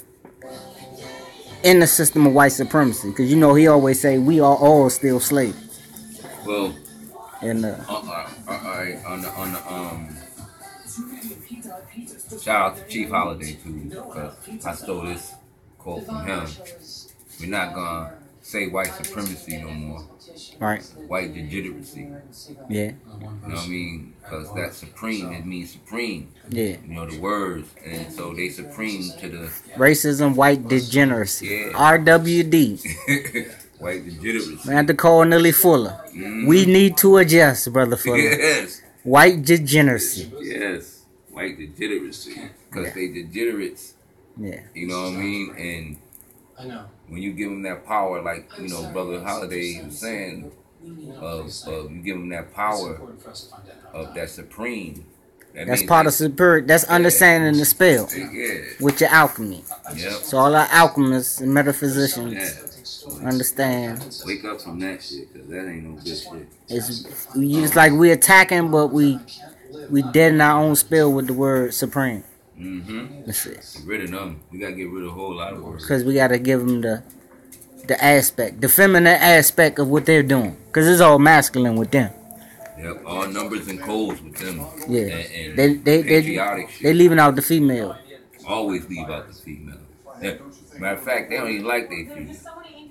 in the system of white supremacy. Because you know he always say we are all still slaves. Well, And on the shout out to Chief Holiday too, because I stole this quote from him. We're not gonna say white supremacy no more. right, White degeneracy. yeah, You know what I mean? Because that supreme, it means supreme. yeah. You know the words, and so they supreme to the Racism, white degeneracy, Yeah. RWD. white degeneracy. Man, I had to call Nelly Fuller. We need to adjust, brother Fuller. Yes, White degeneracy. yes, white degeneracy. Because they degenerates. Yeah, You know what I mean? And I know. when you give them that power, like you know, Brother Holiday was saying, of you give them that It's power important for us to find out. of that supreme. That that's means part of superior. That's understanding the spell Yeah. with your alchemy. Yep. So all our alchemists and metaphysicians Yeah. understand. Wake up from that shit, cause that ain't no good shit. It's like we attacking, but we dead in our own spell with the word supreme. That's it. Get rid of them. We gotta get rid of a whole lot of words. Because we got to give them the aspect, the feminine aspect of what they're doing. Because it's all masculine with them. Yep. All numbers and codes with them. Yeah. And They patriotic shit. they leaving out the female. Always leave out the female. Yeah. Matter of fact, they don't even like their female.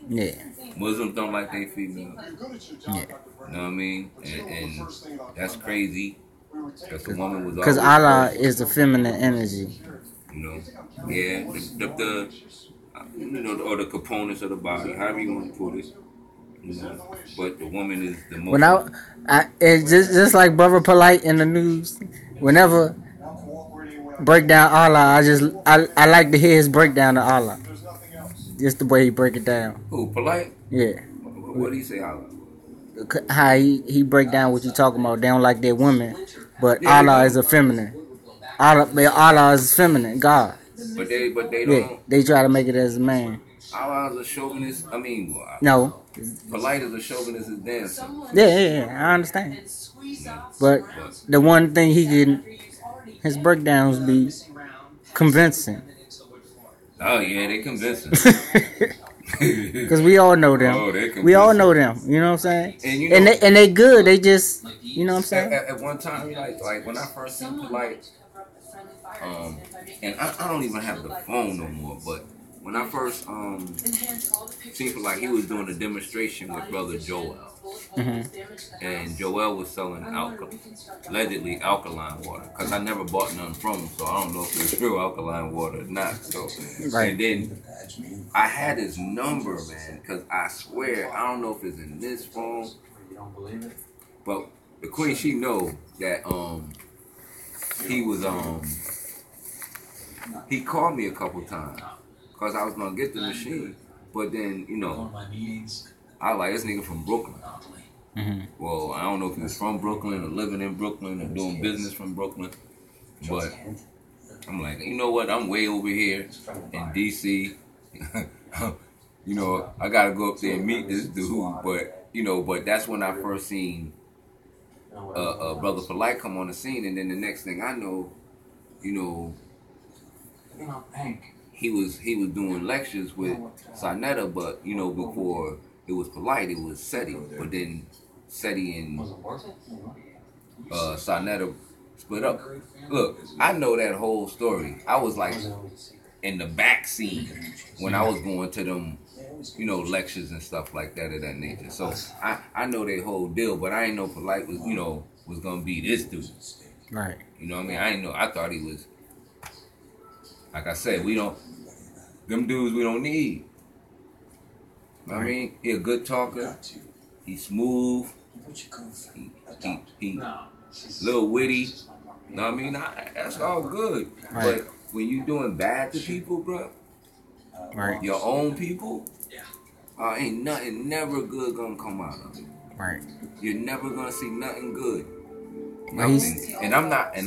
Yeah. Muslims don't like their female. Yeah. You know what I mean? And that's crazy. Because the woman was Because always Allah first, is a feminine energy. you know. Yeah. The you know, or the components of the body, however you want to put it. You know. But the woman is the most. When I it's just like Brother Polite in the news. Whenever break down Allah, I like to hear his breakdown of Allah. Just the way he break it down. Who, Polite? Yeah. What do you say, Allah? How he break down what you talking about. They don't like their women, but Yeah, Allah they is a feminine. Allah is feminine, God. But they Yeah, don't. they try to make it as a man. Allah is a chauvinist. I mean, No. Polite is a chauvinist as dancer. Yeah, I understand. But the one thing his breakdowns be convincing. Oh yeah, they convincing. Because we all know them. Oh, they We all convincing. know them. You know what I'm saying? And you know, And they good. They just, you know what I'm saying? at one time, like when I first seen Polite, and I don't even have the phone no more, but when I first seen Polite, he was doing a demonstration with Brother Joel. And Joel was selling allegedly alkaline water, because I never bought none from him, so I don't know if it's real alkaline water or not. So, Right. And then I had his number, man, because I swear I don't know if it's in this phone, You don't believe it? but the Queen, she know that he was he called me a couple times because I was gonna get the machine, but then you One know of my meetings. I was like, this nigga from Brooklyn. Mhm. Well, I don't know if he was from Brooklyn or living in Brooklyn or doing business from Brooklyn, but I'm like, you know what? I'm way over here in DC. You know, I gotta go up there and meet this dude. But you know, but that's when I first seen Brother Polite come on the scene, and then the next thing I know, you know, he was doing lectures with Sarnetta, but you know, before it was Polite, it was Seti, but then Seti and Sarnetta split up. Look, I know that whole story. I was like in the back scene when I was going to them, you know, lectures and stuff like that of that nature. So I know their whole deal, but I ain't know Polite was, you know, was gonna be this dude. Right. You know what I mean? I ain't know. I thought he was. Like I said, them dudes we don't need. You know what I mean? He a good talker. He's smooth. He little witty. You know what I mean? That's all good. Right. But when you doing bad to people, bro, Right. your own people, ain't nothing never good gonna come out of it. Right. You're never gonna see nothing good. Well, Nothing. And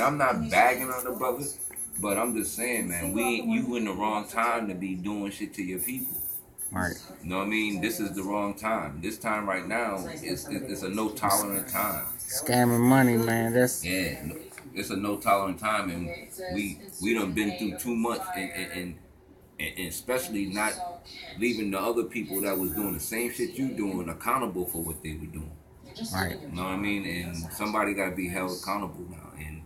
I'm not bagging on the brothers. But I'm just saying, man, you in the wrong time to be doing shit to your people. Right. You know what I mean? This is the wrong time. This time right now is it's a no tolerant time. Scamming money, man. That's it's a no tolerant time, and we done been through too much, and especially not leaving the other people that was doing the same shit you doing accountable for what they were doing. right. You know what I mean? And somebody got to be held accountable now. And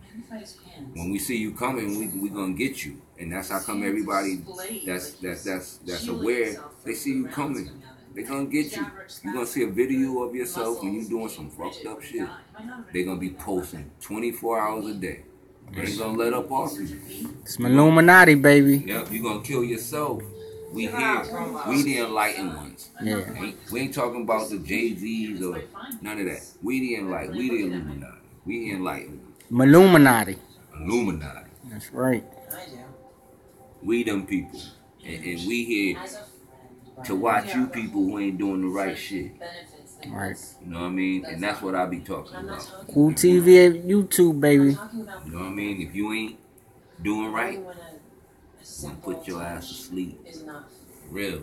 when we see you coming, we gonna get you. And that's how come everybody that's aware, they see you coming, they gonna get you. You gonna see a video of yourself when you doing some fucked up shit. They gonna be posting 24 hours a day. They ain't gonna let up off you. It's Illuminati, baby. Yep, you gonna kill yourself. We here. We the enlightened ones. Yeah. We ain't talking about the Jay-Z's or none of that. We the enlightened. We the Illuminati. We the enlightened. Illuminati. Illuminati. That's right. We them people. And we here to watch you people who ain't doing the right shit. Right. You know what I mean? And that's what I be talking about. Cool TV at YouTube, baby. You know what I mean? If you ain't doing right, I'm gonna put your ass to sleep. Real.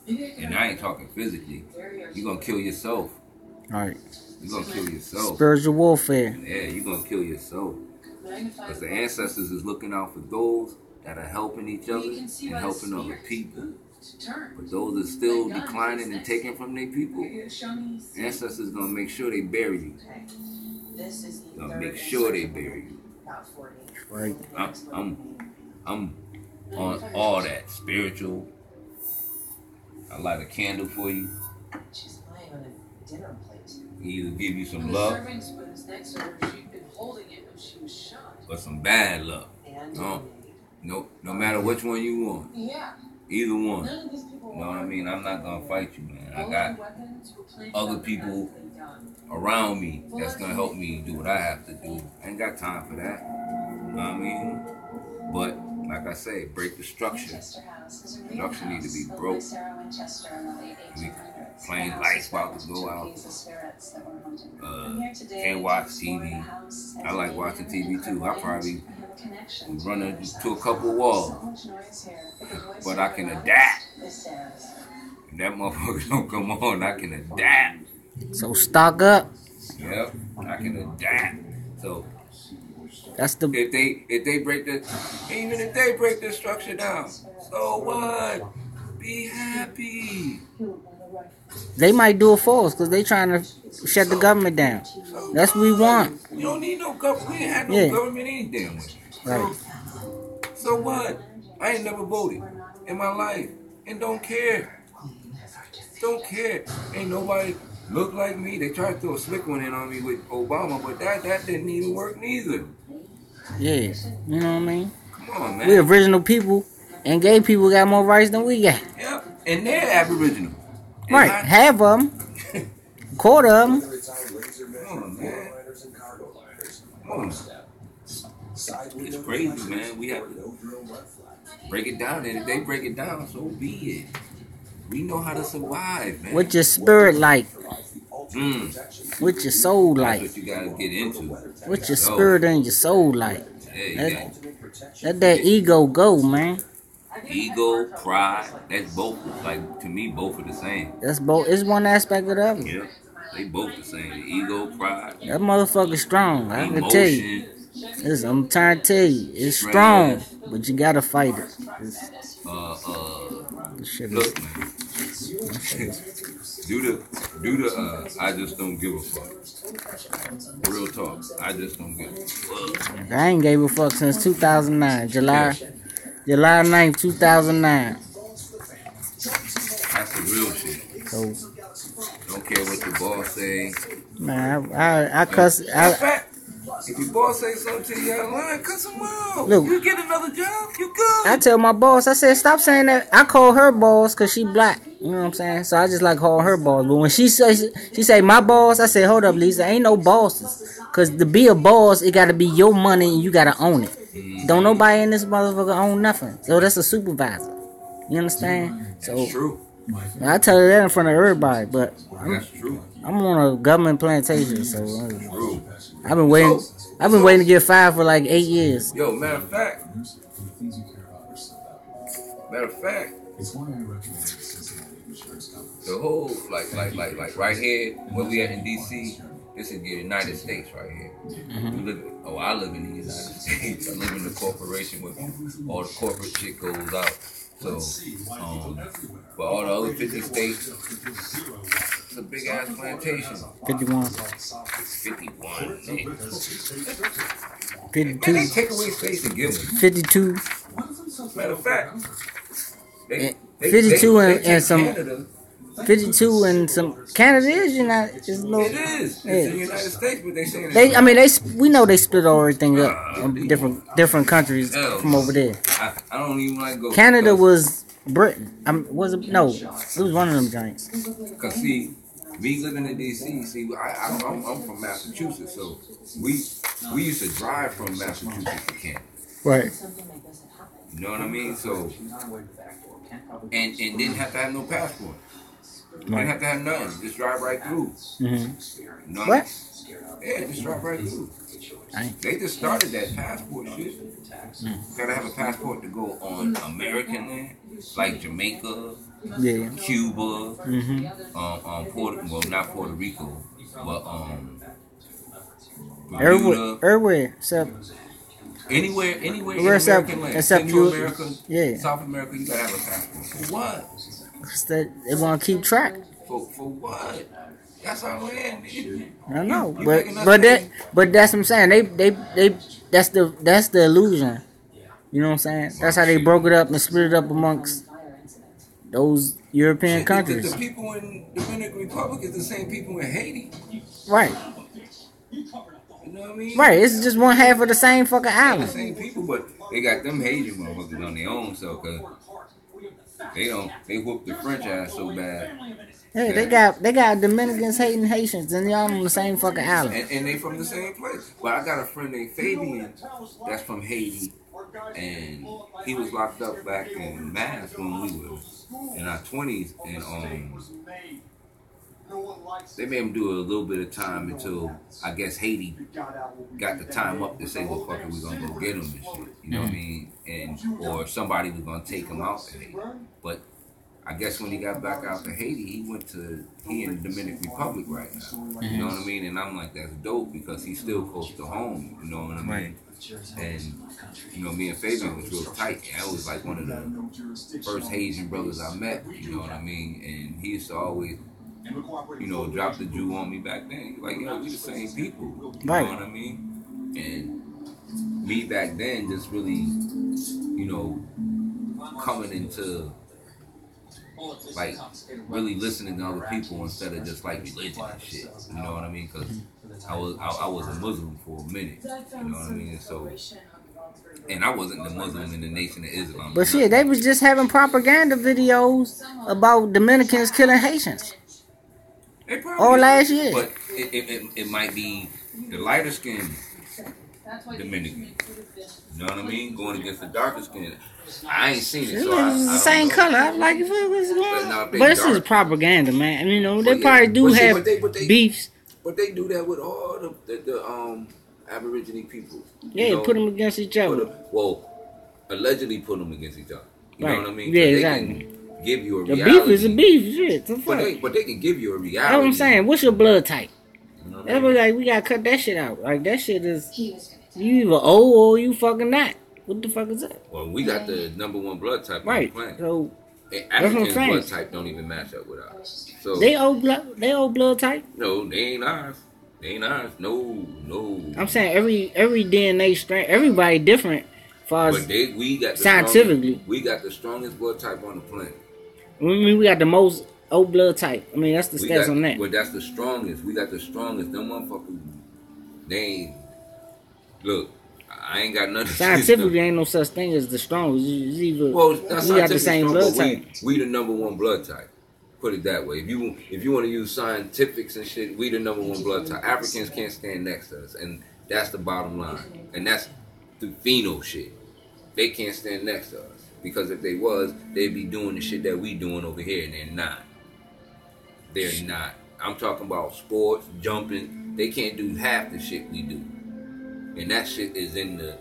And I ain't talking physically. You gonna kill yourself. Right. You gonna kill yourself. Spiritual warfare. Yeah, you gonna kill yourself. Because the ancestors is looking out for those that are helping each other and helping other people. But those are still declining and taking from their people. Ancestors gonna make sure they bury you. Gonna make sure they bury you. Right. I'm on all that spiritual. I light a candle for you. She's lying on a dinner plate. Either give you some The love serving spoon is next to her. She'd been holding it when she was shot. or some bad love. And No matter which one you want. yeah. Either one. None of these people You know what I mean? I'm not gonna fight you, man. I All got the weapons were planted other on people the gun. around me that's gonna help me do what I have to do. I ain't got time for that. You know what I mean? But like I say, break the structure. Structure need to be broke. We plain lights about to go out. Can't watch TV. I like watching TV too. I probably run into a couple walls, but I can adapt. If that motherfucker don't come on, I can adapt. So stock up. Yep, I can adapt. So That's the if they break the, even if they break the structure down, so what? Be happy. they might do it for us because they trying to shut the government down. That's what we want. You don't need no government. We ain't had no government any damn way. Right. So what? I ain't never voted in my life and don't care. Don't care. Ain't nobody look like me. They tried to throw a slick one in on me with Obama, but that didn't even work neither. Yeah. You know what I mean? Come on, man. We original people, and gay people got more rights than we got. Yep. And they're Aboriginal. And Right. Half of them. Quarter of them. Come on, man. Come on. It's crazy, man. We have to break it down. And if they break it down, so be it. We know how to survive, man. What your spirit like? What your soul like? That's what you gotta get into. What your spirit and your soul like? Yeah, you got Let that ego go, man. ego, pride. That's both. Like to me, both are the same. That's both. It's one aspect of the other. Yeah, they both the same. Ego, pride, That motherfucker strong. I can tell you. emotion. Listen, I'm trying to tell you, it's strong, but you gotta fight it. This shit is- Look, man. do the. I just don't give a fuck. Real talk. I just don't give a fuck. I ain't gave a fuck since 2009, July 9th, 2009. That's the real shit. So, Don't care what the boss say. man, I cuss. In fact, if your boss say something to you out of line, cuss him out. Look. You get another job, you good. I tell my boss, I said, stop saying that. I call her boss because she black. You know what I'm saying? So I just like call her boss. But when she say my boss, I say, hold up, Lisa. Ain't no bosses. Because to be a boss, it got to be your money and you got to own it. Don't nobody in this motherfucker own nothing. So that's a supervisor. You understand? So That's true. I tell her that in front of everybody. But That's true. I'm on a government plantation. So True. I've been waiting. I've been waiting to get fired for like 8 years. Yo, matter of fact, the whole like right here where we at in DC, this is the United States right here. I live in the United States. I live in the corporation where all the corporate shit goes out. So, but all the other 50 states, it's a big ass plantation. 51. 51. 52. And they take away space to give them. 52. Matter of fact, they 52 and take some. Canada. 52 and some. Canada is United. It is. It's the United States, but they saying they. I mean, we know they split everything up in different countries from over there. I don't even like go. Canada was Britain. Was it? No, it was one of them giants. Cause see, me living in DC, I'm from Massachusetts, so we used to drive from Massachusetts to Canada. Right. You know what I mean? So and didn't have to have no passport. Didn't have to have nothing. Just drive right through. Mm-hmm. You know what? Yeah, just drive right through. They just started that passport shit. You gotta have a passport to go on American land, like Jamaica, Cuba, not Puerto Rico, but Bermuda, everywhere except anywhere in American land, except Central America, South America, you gotta have a passport. For what? They want to keep track. For what? That's our land. I know, but that's what I'm saying. They that's the illusion. You know what I'm saying? That's how they broke it up and split it up amongst those European countries. The people in the Dominican Republic is the same people in Haiti. Right. You know what I mean? Right. It's just one half of the same fucking island. The same people, but they got them Haitian motherfuckers on their own, so cause they whooped the French ass so bad. Hey, they got Dominicans hating Haitians, and y'all on the same fucking island. And they from the same place. But I got a friend named Fabian that's from Haiti, and he was locked up back in Mass when we were in our 20s, and they made him do a little bit of time until I guess Haiti got the time up to say, well, fuck it, we gonna go get him and shit. You know what I mean? Or somebody was gonna take him out to Haiti. But I guess when he got back out to Haiti, he in the Dominican Republic right now. You know what I mean? And I'm like, that's dope because he's still close to home. You know what I mean? And you know, me and Fabian was real tight. And I was like one of the first Haitian brothers I met. You know what I mean? And he used to always, you know, drop the Jew on me back then. Like, yo, we the same people. You know what I mean? And me back then just really, you know, coming into like really listening to other people instead of just like religion and shit. You know what I mean? Because I was a Muslim for a minute. You know what I mean? So, and I wasn't the Muslim in the Nation of Islam. But shit, they was just having propaganda videos about Dominicans killing Haitians. All last year. But it might be the lighter skin Dominican. You know what I mean? Going against the darker skin. I ain't seen it, so it's the same color. I'm like, what's going on? But this is propaganda, man. You know, they probably do have beefs. But they do that with all the Aborigine people. Yeah, you know, put them against each other. Allegedly put them against each other. You know what I mean? Yeah, exactly. They can give you a reality. The beef is a beef, shit. But they can give you a reality. That's what I'm saying. What's your blood type? You know that's what like we gotta cut that shit out. Like that shit is you either O or you fucking not. What the fuck is that? Well, we got the #1 blood type on the planet. So African blood type don't even match up with ours. So they old blood type? No, they ain't ours. They ain't ours. No. I'm saying every DNA strand, everybody different. But we got the scientifically, we got the strongest blood type on the planet. I mean, we got the most O blood type. I mean, that's the stats on that. But that's the strongest. We got the strongest. Them motherfuckers, they ain't. Look, I ain't got nothing. Scientifically, ain't no such thing as the strongest. We got the same blood type. We the #1 blood type. Put it that way. If you want to use scientifics and shit, we the #1 blood type. Africans can't stand next to us, and that's the bottom line. And that's the pheno shit. They can't stand next to us because if they was, they'd be doing the shit that we doing over here, and they're not. They're not. I'm talking about sports, jumping. They can't do half the shit we do. And that shit is in the...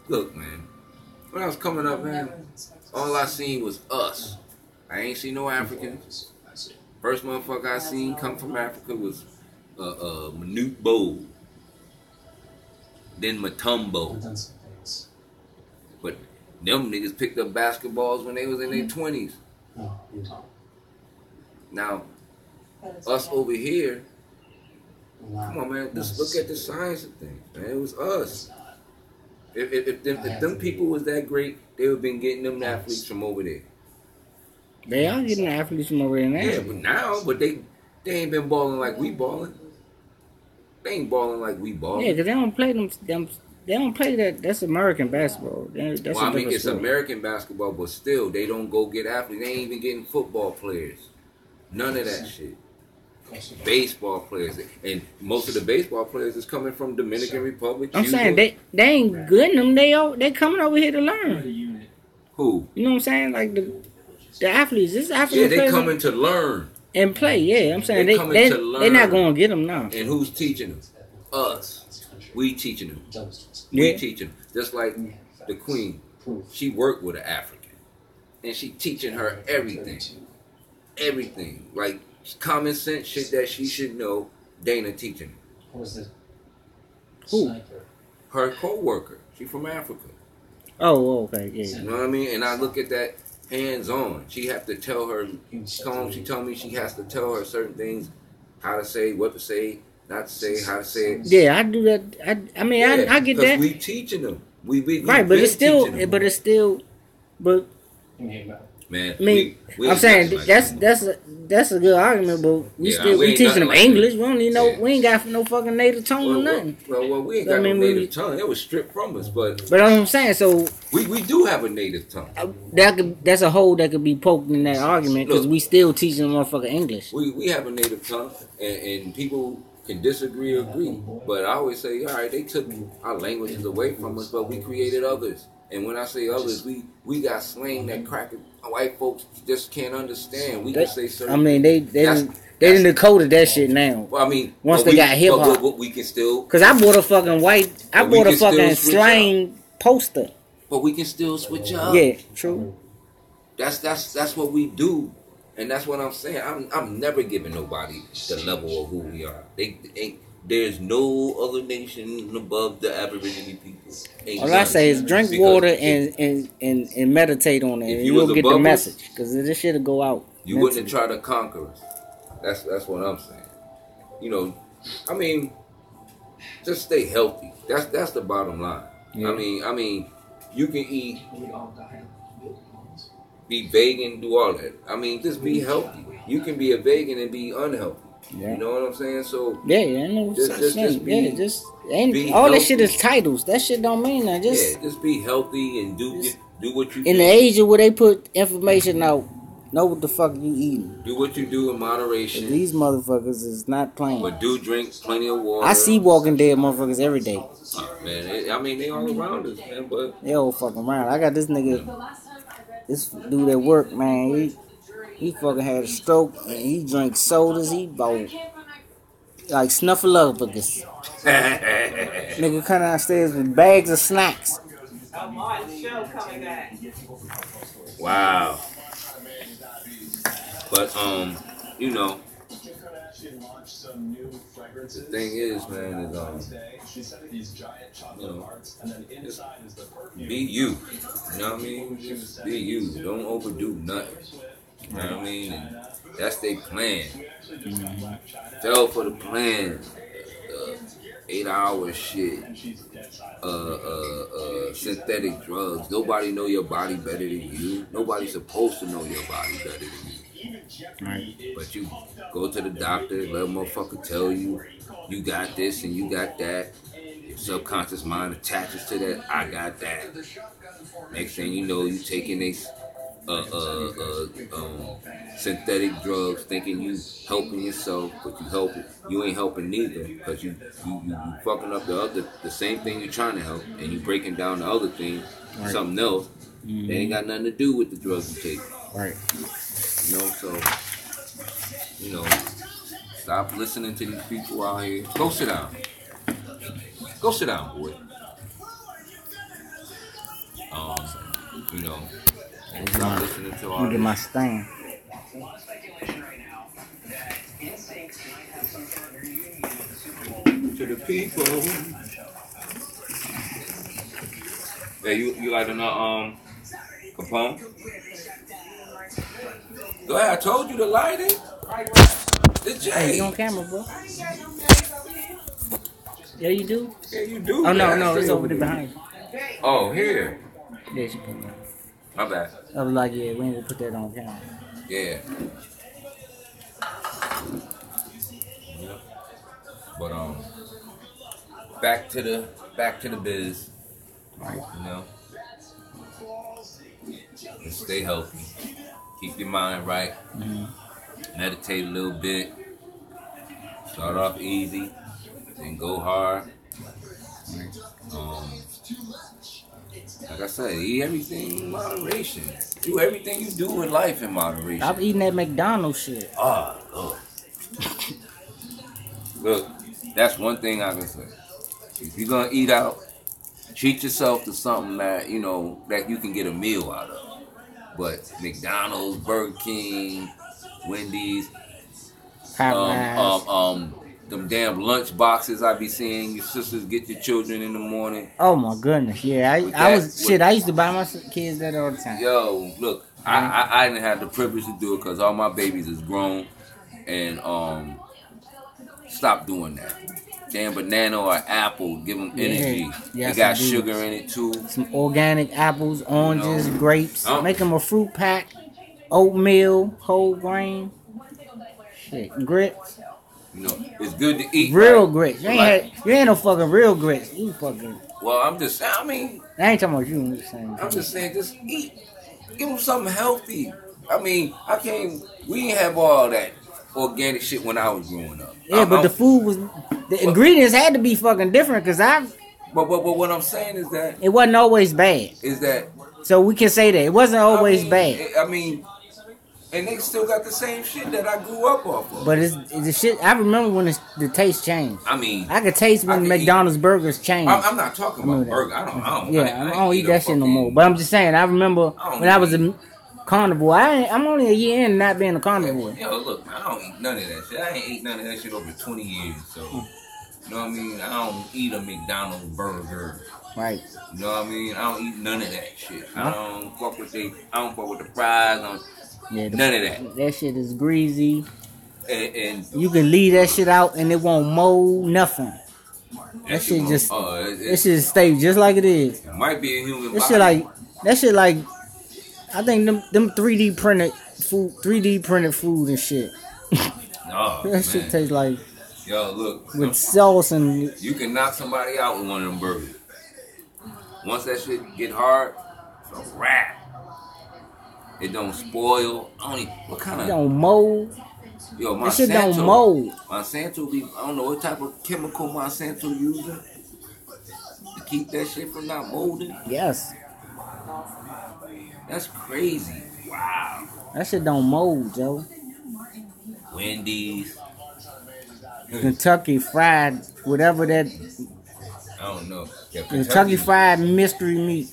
Look, man. When I was coming up, man, all I seen was us. I ain't seen no Africans. First motherfucker I seen come from Africa was Manute Bowl. Then Matumbo. But them niggas picked up basketballs when they was in their 20s. Now, us over here, come on, man, just look at the science of things, man. It was us. If them people was that great, they would have been getting them athletes from over there. They are getting athletes from over there now. Yeah, but they ain't been balling like we balling. They ain't balling like we balling. Yeah, because they don't play them. They don't play that. That's American basketball. That's well, I mean, it's American basketball, but still, they don't go get athletes. They ain't even getting football players. None of that shit. Baseball players, and most of the baseball players is coming from Dominican Republic. I'm Cuba. saying they ain't good in them. They coming over here to learn. Who? You know what I'm saying? Like the athletes. This African Yeah, they players coming to learn and play. Yeah, I'm saying they coming to learn. They're not going to get them now. And who's teaching them? Us. We teaching them. Yeah. We teaching them. Just like the Queen. She worked with an African, and she teaching her everything. Everything. Like common sense shit that she should know. Dana teaching her. Who? Her co-worker. She from Africa. Oh, okay, yeah. You know what I mean? And I look at that hands-on. She have to tell her. She told me she has to tell her certain things, how to say, what to say, not to say, how to say it. Yeah, I do that. I mean, yeah, I get that. We teaching them. We right, but it's still, man. I mean, I'm saying that's a good argument, but we teaching them like English. We don't even know. We ain't got no fucking native tongue or nothing. Well, we ain't got no native tongue. It was stripped from us, but I'm saying, so we do have a native tongue. That's a hole that could be poked in that argument because we still teaching motherfucking English. We have a native tongue, and people can disagree or agree, but I always say, all right, they took our languages away from us, but we created others. And when I say others, we got slang that white folks just can't understand. We can say certain. I mean, they didn't decoded that shit now. Well, I mean, once they got hip hop, but we can still. Cause I bought a fucking slang poster. But we can still switch up. Yeah, true. That's what we do, and that's what I'm saying. I'm never giving nobody the level of who we are. There's no other nation above the Aboriginal people. All I say is drink water and meditate on it, and you'll get the message. Because this shit'll go out. You wouldn't try to conquer us. That's what I'm saying. You know, I mean, just stay healthy. That's the bottom line. Yeah. I mean, you can eat, be vegan, do all that. I mean, just be healthy. You can be a vegan and be unhealthy. Yeah. You know what I'm saying? So I know what you're saying. All that shit is titles. That shit don't mean that. Just be healthy and do what you do. In the age of where they put information out, know what the fuck you eating. Do what you do in moderation. These motherfuckers is not playing. But do drink plenty of water. I see Walking Dead motherfuckers every day. Man, they all around us, man. But they all fucking around. I got this nigga, this dude at work, man. He fucking had a stroke and he drank sodas. He bought like snuffleupagus. Nigga come downstairs with bags of snacks. Wow. But you know, the thing is, man, be you. You know what I mean? Just be you. Don't overdo nothing. You know what I mean? And that's their plan. Fell for the plan. 8-hour shit. Synthetic drugs. Nobody know your body better than you. Nobody's supposed to know your body better than you. Right. But you go to the doctor, let a motherfucker tell you, you got this and you got that. Your subconscious mind attaches to that. I got that. Next thing you know, you taking these synthetic drugs, thinking you helping yourself, but you ain't helping neither, because you fucking up the same thing you're trying to help, and you breaking down the other thing, right. Something else. Mm-hmm. They ain't got nothing to do with the drugs you take. Right. You know, so stop listening to these people out here. Go sit down. Go sit down, boy. You know, and stop listening to all Look at my this. stand. To the people. Yeah, you like another Capone? Go ahead, I told you to light it. The J. Hey, you on camera, bro? Yeah, you do? Yeah, you do. Oh, man. no, it's Stay over there behind you. Oh, here. Yeah, she put that. My bad. I was like, yeah, we ain't gonna put that on camera. Yeah. Yeah. But back to the biz. You know. And stay healthy. Keep your mind right. Meditate a little bit. Start off easy, then go hard. Like I said, eat everything in moderation. Do everything you do in life in moderation. I'm eating that McDonald's shit. Look. Look, that's one thing I can say. If you're gonna eat out, treat yourself to something that you know that you can get a meal out of. But McDonald's, Burger King, Wendy's, them damn lunch boxes I be seeing your sisters get your children in the morning. Oh my goodness, yeah. I used to buy my kids that all the time. Yo, look, I didn't have the privilege to do it because all my babies is grown, and stop doing that. Damn banana or apple, give them energy. Yes, they got indeed. sugar in it too. Some organic apples, oranges, You know. grapes. Make them a fruit pack, oatmeal, whole grain, shit, grits. You know, it's good to eat. Real right? grits. You ain't no fucking real grits. You fucking. Well, I'm just saying. I mean, I ain't talking about you. I'm just saying. I'm just saying, just eat. Give them something healthy. I mean, we didn't have all that organic shit when I was growing up. Yeah, but the food was, the ingredients had to be fucking different because But what I'm saying is that it wasn't always bad. So we can say that it wasn't always bad. I mean, and they still got the same shit that I grew up off of. But it's the shit. I remember when the taste changed. I mean, I could taste when McDonald's burgers changed. I'm not talking about burger. I don't eat that shit no more. But I'm just saying. I remember when I was a carnivore. I'm only a year in not being a carnivore. Yo, look, I don't eat none of that shit. I ain't eat none of that shit over 20 years. So, you know what I mean? I don't eat a McDonald's burger. Right. You know what I mean? I don't eat none of that shit. I don't fuck with the fries. None of that. That shit is greasy. And you can leave that shit out and it won't mold nothing. That shit just it should stay just like it is. It might be a human body. That shit like I think them 3D printed food and shit. Oh, that shit tastes like look with sauce and you can knock somebody out with one of them burgers. Once that shit get hard, it's a wrap. It don't spoil. What kind of... It don't mold. Yo, Monsanto. That shit don't mold. Monsanto I don't know what type of chemical Monsanto using to keep that shit from not molding. Yes. That's crazy. Wow. That shit don't mold, Joe. Wendy's. Kentucky Fried, whatever that... I don't know. Yeah, Kentucky Fried mystery meat.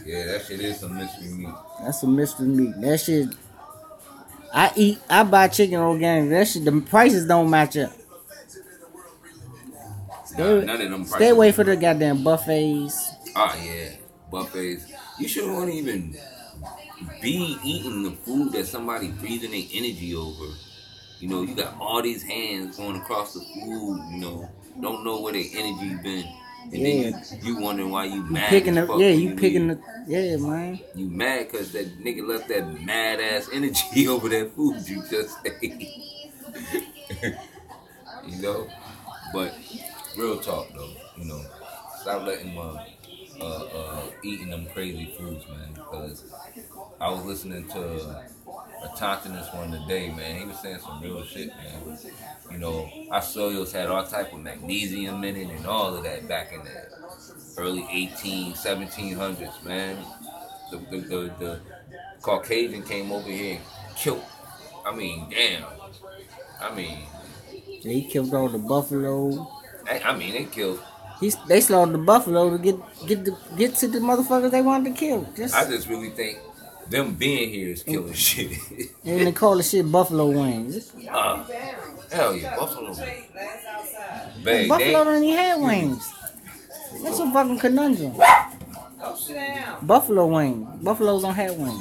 Yeah, that shit is some mystery meat. That's a mystery meat. That shit. I buy chicken organic. That shit, the prices don't match up. None of them prices. Stay away for the goddamn buffets. Oh yeah, buffets. You shouldn't even be eating the food that somebody breathing their energy over. You know, you got all these hands going across the food. You know, don't know where their energy been. And then you wondering why you mad. Man. You mad because that nigga left that mad ass energy over that food you just ate. You know? But real talk though, you know, stop letting eating them crazy foods, man. Because I was listening to a Tontinus one today, man. He was saying some real shit, man. You know, our soils had all type of magnesium in it and all of that back in the early 1700s, man. The Caucasian came over here and killed. I mean, damn. I mean, he killed all the buffalo. I mean, they killed They slaughtered the buffalo to get to the motherfuckers they wanted to kill. I just really think them being here is killing shit. And they call the shit buffalo wings. Hell yeah, buffalo wings. Bang, Buffalo don't even have wings. That's a fucking conundrum. Buffalo wings. Buffaloes don't have wings.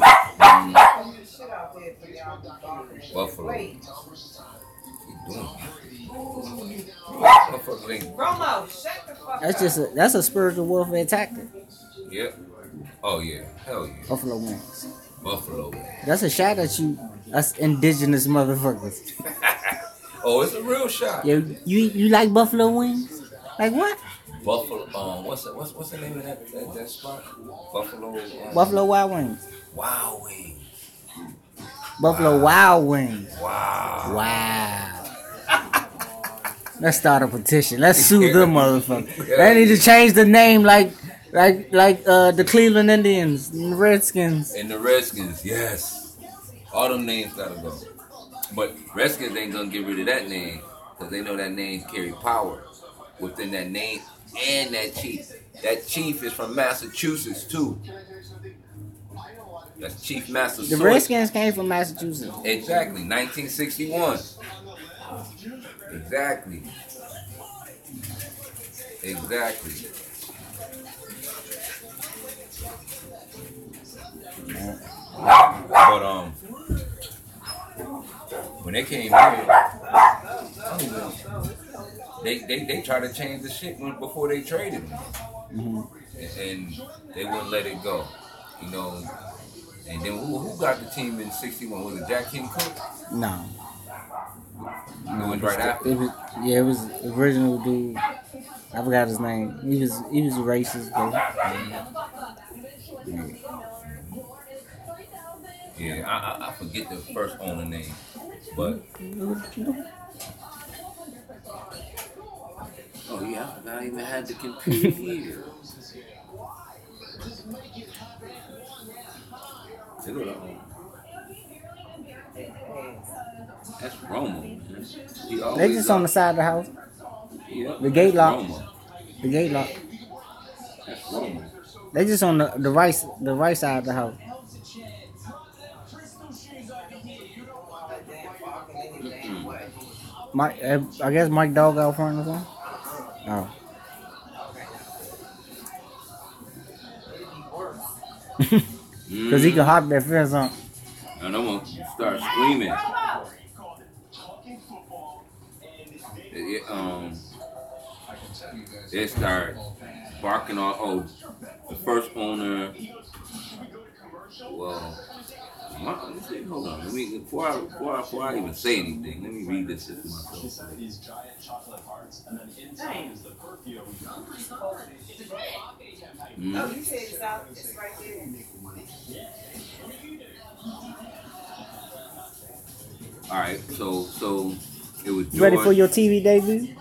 Buffalo. That's a spiritual warfare tactic. Yep. Oh yeah. Hell yeah. Buffalo wings. Buffalo wings. That's a shot at you, us indigenous motherfuckers. Oh, it's a real shot. Yeah, you like buffalo wings? Like what? Buffalo. What's the name of that spot? Buffalo. Buffalo Wild Wings. Wild Wings. Buffalo Wild Wings. Wow. Wow. Let's start a petition. Let's sue them motherfuckers. They need to change the name like the Cleveland Indians and the Redskins. And the Redskins, yes. All them names gotta go. But Redskins ain't gonna get rid of that name because they know that name carry power within that name and that chief. That chief is from Massachusetts too. That's Chief Massachusetts. The Redskins came from Massachusetts. Exactly, 1961. Exactly. But when they came here, they tried to change the shit before they traded them, and they wouldn't let it go, you know. And then who got the team in '61? Was it Jack King Cook? No. It was right after. It was the original dude. I forgot his name. He was racist though. Yeah, I forget the first owner name, but oh yeah, I forgot I even had the computer here. That's Romo, man. They just on the side of the house. Yeah, The gate lock. Romo. The gate lock. That's Romo. They just on the right side of the house. I guess Mike Dog out front or something. Oh. Because he can hop that fence on. And I'm gonna start screaming. They start barking on. Oh, the first owner. Well, hold on. Let me before I even say anything. Let me read this to myself. These giant chocolate hearts, and then inside is the perfume. Oh, you said it's out. It's right there. All right, so it was. You ready for your TV debut?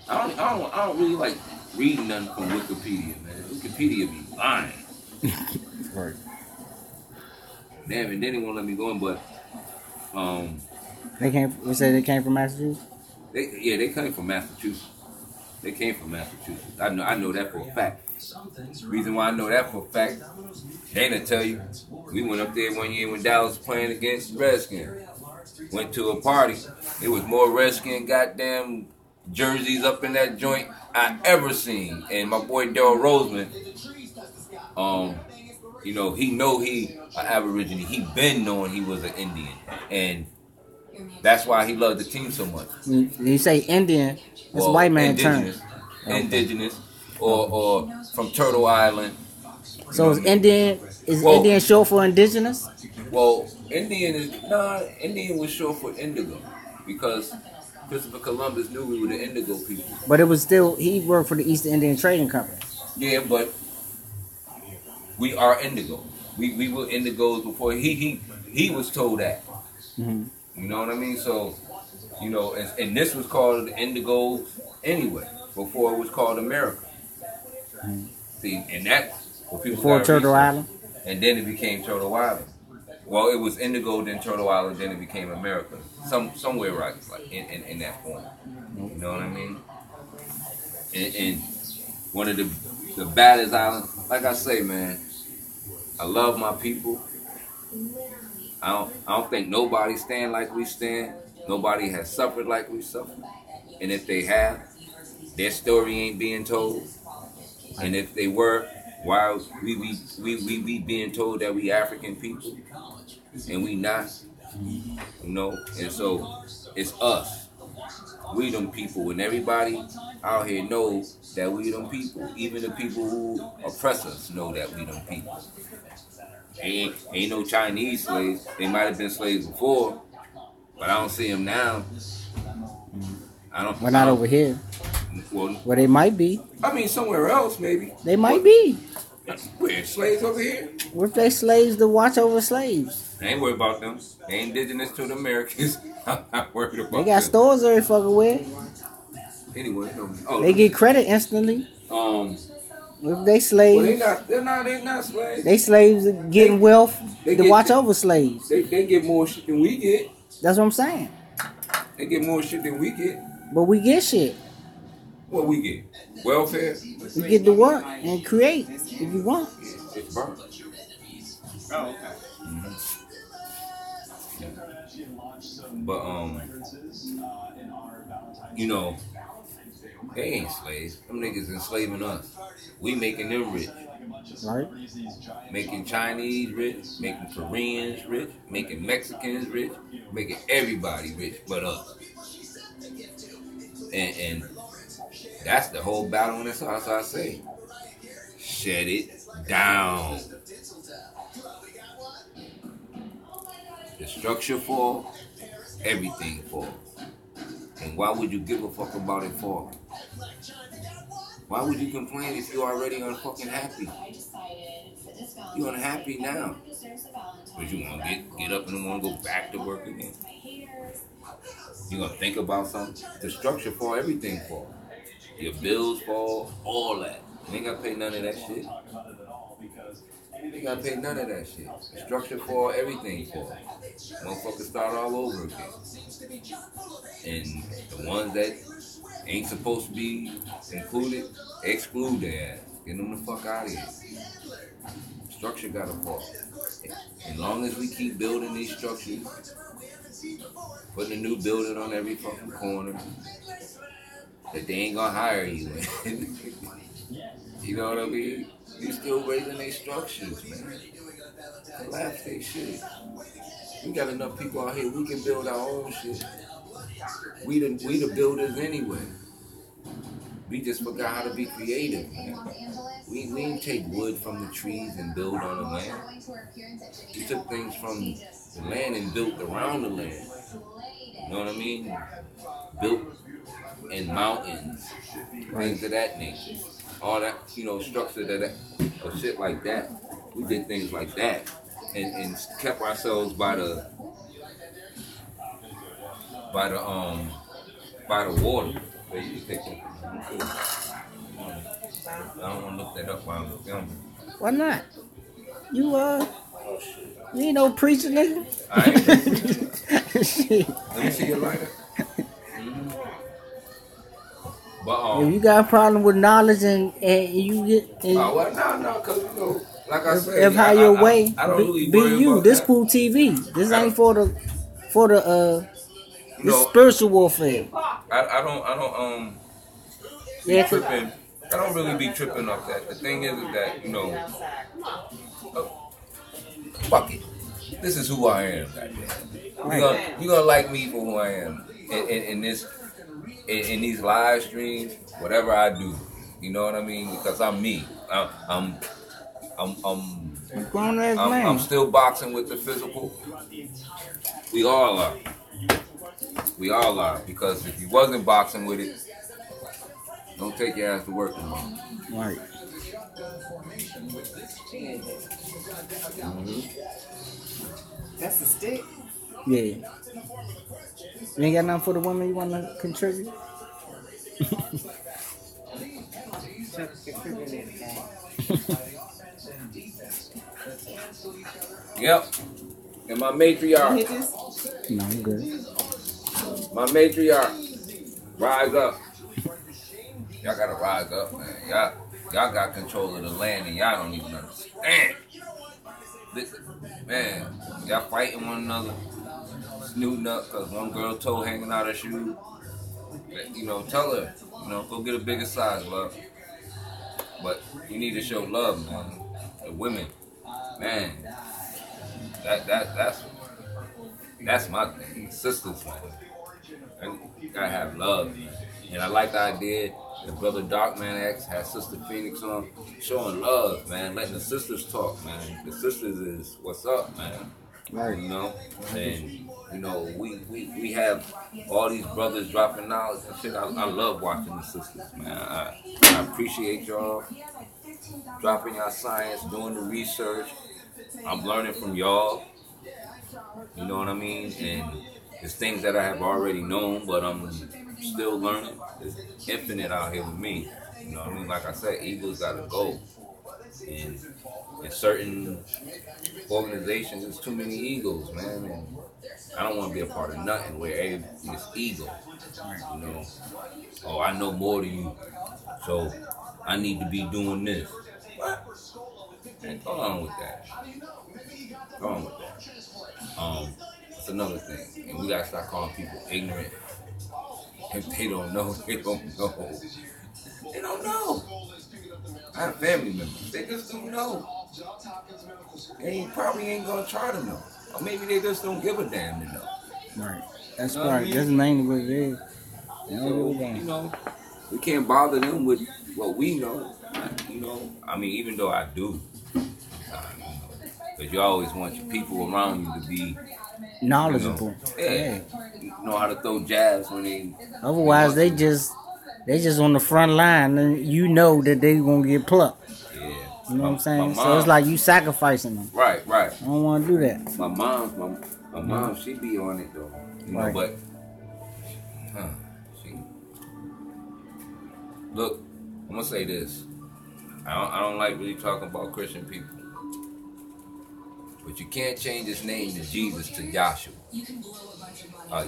I don't really like reading nothing from Wikipedia, man. Wikipedia be lying. Right. Damn, and then they won't let me go in, but We said they came from Massachusetts. They came from Massachusetts. They came from Massachusetts. I know that for a fact. Reason why I know that for a fact, Dana tell you, we went up there one year when Dallas was playing against the Redskins. Went to a party. There was more Redskin goddamn jerseys up in that joint I ever seen. And my boy Daryl Roseman, you know, he Aborigine. He been knowing he was an Indian. And that's why he loved the team so much. You say Indian, it's white man term. Indigenous, or from Turtle Island. So is Indian short for indigenous? Well, Indian was short for indigo because Christopher Columbus knew we were the indigo people. But it was still, he worked for the East Indian Trading Company. Yeah, but we are indigo. We were indigos before he was told that. Mm-hmm. You know what I mean? So, you know, and this was called Indigos anyway, before it was called America. Mm-hmm. See, and that's what people before got Turtle research. Island? And then it became Turtle Island. Well, it was Indigo, then Turtle Island, then it became America. Somewhere right, like in that form. You know what I mean? And one of the baddest islands. Like I say, man, I love my people. I don't think nobody stand like we stand. Nobody has suffered like we suffered. And if they have, their story ain't being told. And if they were, why we being told that we African people and we not, you know? And so it's us. We them people, and everybody out here knows that we them people. Even the people who oppress us know that we them people. Ain't no Chinese slaves. They might have been slaves before, but I don't see them now. We're not over here. Well, they might be. I mean, somewhere else maybe. They might be. Where, slaves over here? What if they slaves to watch over slaves? I ain't worried about them. They indigenous to the Americans. I'm not worried about them. They got stores every fucking where. Anyway, they get credit instantly. If they slaves, well, they're not slaves. They slaves getting wealth to watch over slaves. They get more shit than we get. That's what I'm saying. They get more shit than we get. But we get shit. What we get? Welfare? You get to work and create if you want. It's burnt. Oh, okay. But you know, they ain't slaves. Them niggas enslaving us. We making them rich. Right. Making Chinese rich, making Koreans rich, making Mexicans rich, making everybody rich but us. And that's the whole battle in this house. I say, shut it down. The structure fall, everything fall. And why would you give a fuck about it falling? Why would you complain if you're already unfucking happy? You're unhappy now. But you want to get up in the morning and go back to work again? You're going to think about something? The structure fall, everything fall. Your bills fall, all that. You ain't got to pay none of that shit. You ain't got to pay none of that shit. The structure fall, everything fall. Motherfuckers start all over again. And the ones that ain't supposed to be included, exclude their ass. Get them the fuck out of here. Structure gotta fall. As long as we keep building these structures, putting a new building on every fucking corner, that they ain't gonna hire you. You know what I mean? You still raising these structures, man. Collapse they shit. We got enough people out here, we can build our own shit. We the builders anyway. We just forgot how to be creative, man. We didn't take wood from the trees and build on the land. We took things from the land and built around the land. You know what I mean? Built in mountains, things of that nature. All that, you know, structure that or shit like that. We did things like that and kept ourselves by the water. So you can take that. I don't want to look that up while I'm filming. Why not? You ain't no preacher, nigga. I ain't no preacher. Shit. Let me see your lighter. But if you got a problem with knowledge and you get no, cause you know, like I said, if how your way I don't really be worry you. about This that. cool TV. This ain't for the You know, spiritual warfare. I don't Yeah, tripping. I don't really be tripping off that. The thing is that, you know, fuck it. This is who I am, goddamn. You gonna like me for who I am in these live streams, whatever I do. You know what I mean? Because I'm me. I'm grown ass man. I'm still boxing with the physical. We all are. We all are. Because if you wasn't boxing with it, don't take your ass to work tomorrow. Right. That's the stick. Yeah. You ain't got nothing for the women you want to contribute? Yep. And my matriarch, Hit this? No, I'm good. my matriarch, rise up. Y'all gotta rise up, man. Y'all got control of the land and y'all don't even understand. Man, y'all fighting one another, snooting up because one girl toe hanging out her shoe. You know, tell her, you know, go get a bigger size, love. But you need to show love, man. The women, man. That's my thing. Sisters, man. And you gotta have love, man. And I like the idea that Brother Darkman X has Sister Phoenix on, showing love, man. Letting the sisters talk, man. The sisters is what's up, man. Right. You know, and you know we have all these brothers dropping knowledge and shit. I love watching the sisters, man. I appreciate y'all dropping y'all science, doing the research. I'm learning from y'all. You know what I mean? And it's things that I have already known, but I'm still learning. It's infinite out here with me. You know what I mean? Like I said, eagles gotta go. And in certain organizations, there's too many egos, man. And I don't want to be a part of nothing where it's ego. You know, oh, I know more than you, so I need to be doing this. What? Man, go on with that. Go on with that. It's another thing, and we gotta start calling people ignorant. If they don't know, they don't know. They don't know. I have family members. They just don't know. They probably ain't gonna try to know. Or maybe they just don't give a damn to know. Right. That's You know what I right. mean? That's mainly what it is. They don't So, give a damn. you know, we can't bother them with what we know. You know, I mean, even though I do. Because you always want your people around you to be Knowledgeable. Yeah. Know how to throw jabs when they. Otherwise, they just on the front line, and you know that they gonna get plucked. Yeah. You know what I'm saying? My So it's like you sacrificing them. Right. I don't want to do that. My mom, she be on it though. You know, Right. but she. Look, I'm gonna say this. I don't like really talking about Christian people. But you can't change his name to Jesus to Yahshua.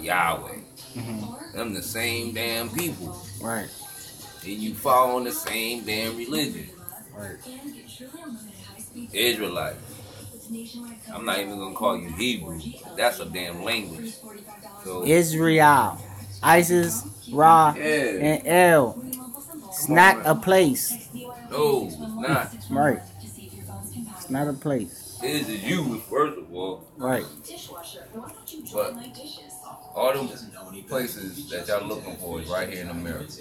Yahweh. Mm-hmm. Them the same damn people. Right. And you fall on the same damn religion. Right. Israelites. I'm not even gonna call you Hebrew. That's a damn language. So Israel, ISIS, Ra, yeah. and El. It's not a place. No, it's not. Right. It's not a place. This is you, first of all. Right. But all them places that y'all looking for is right here in America.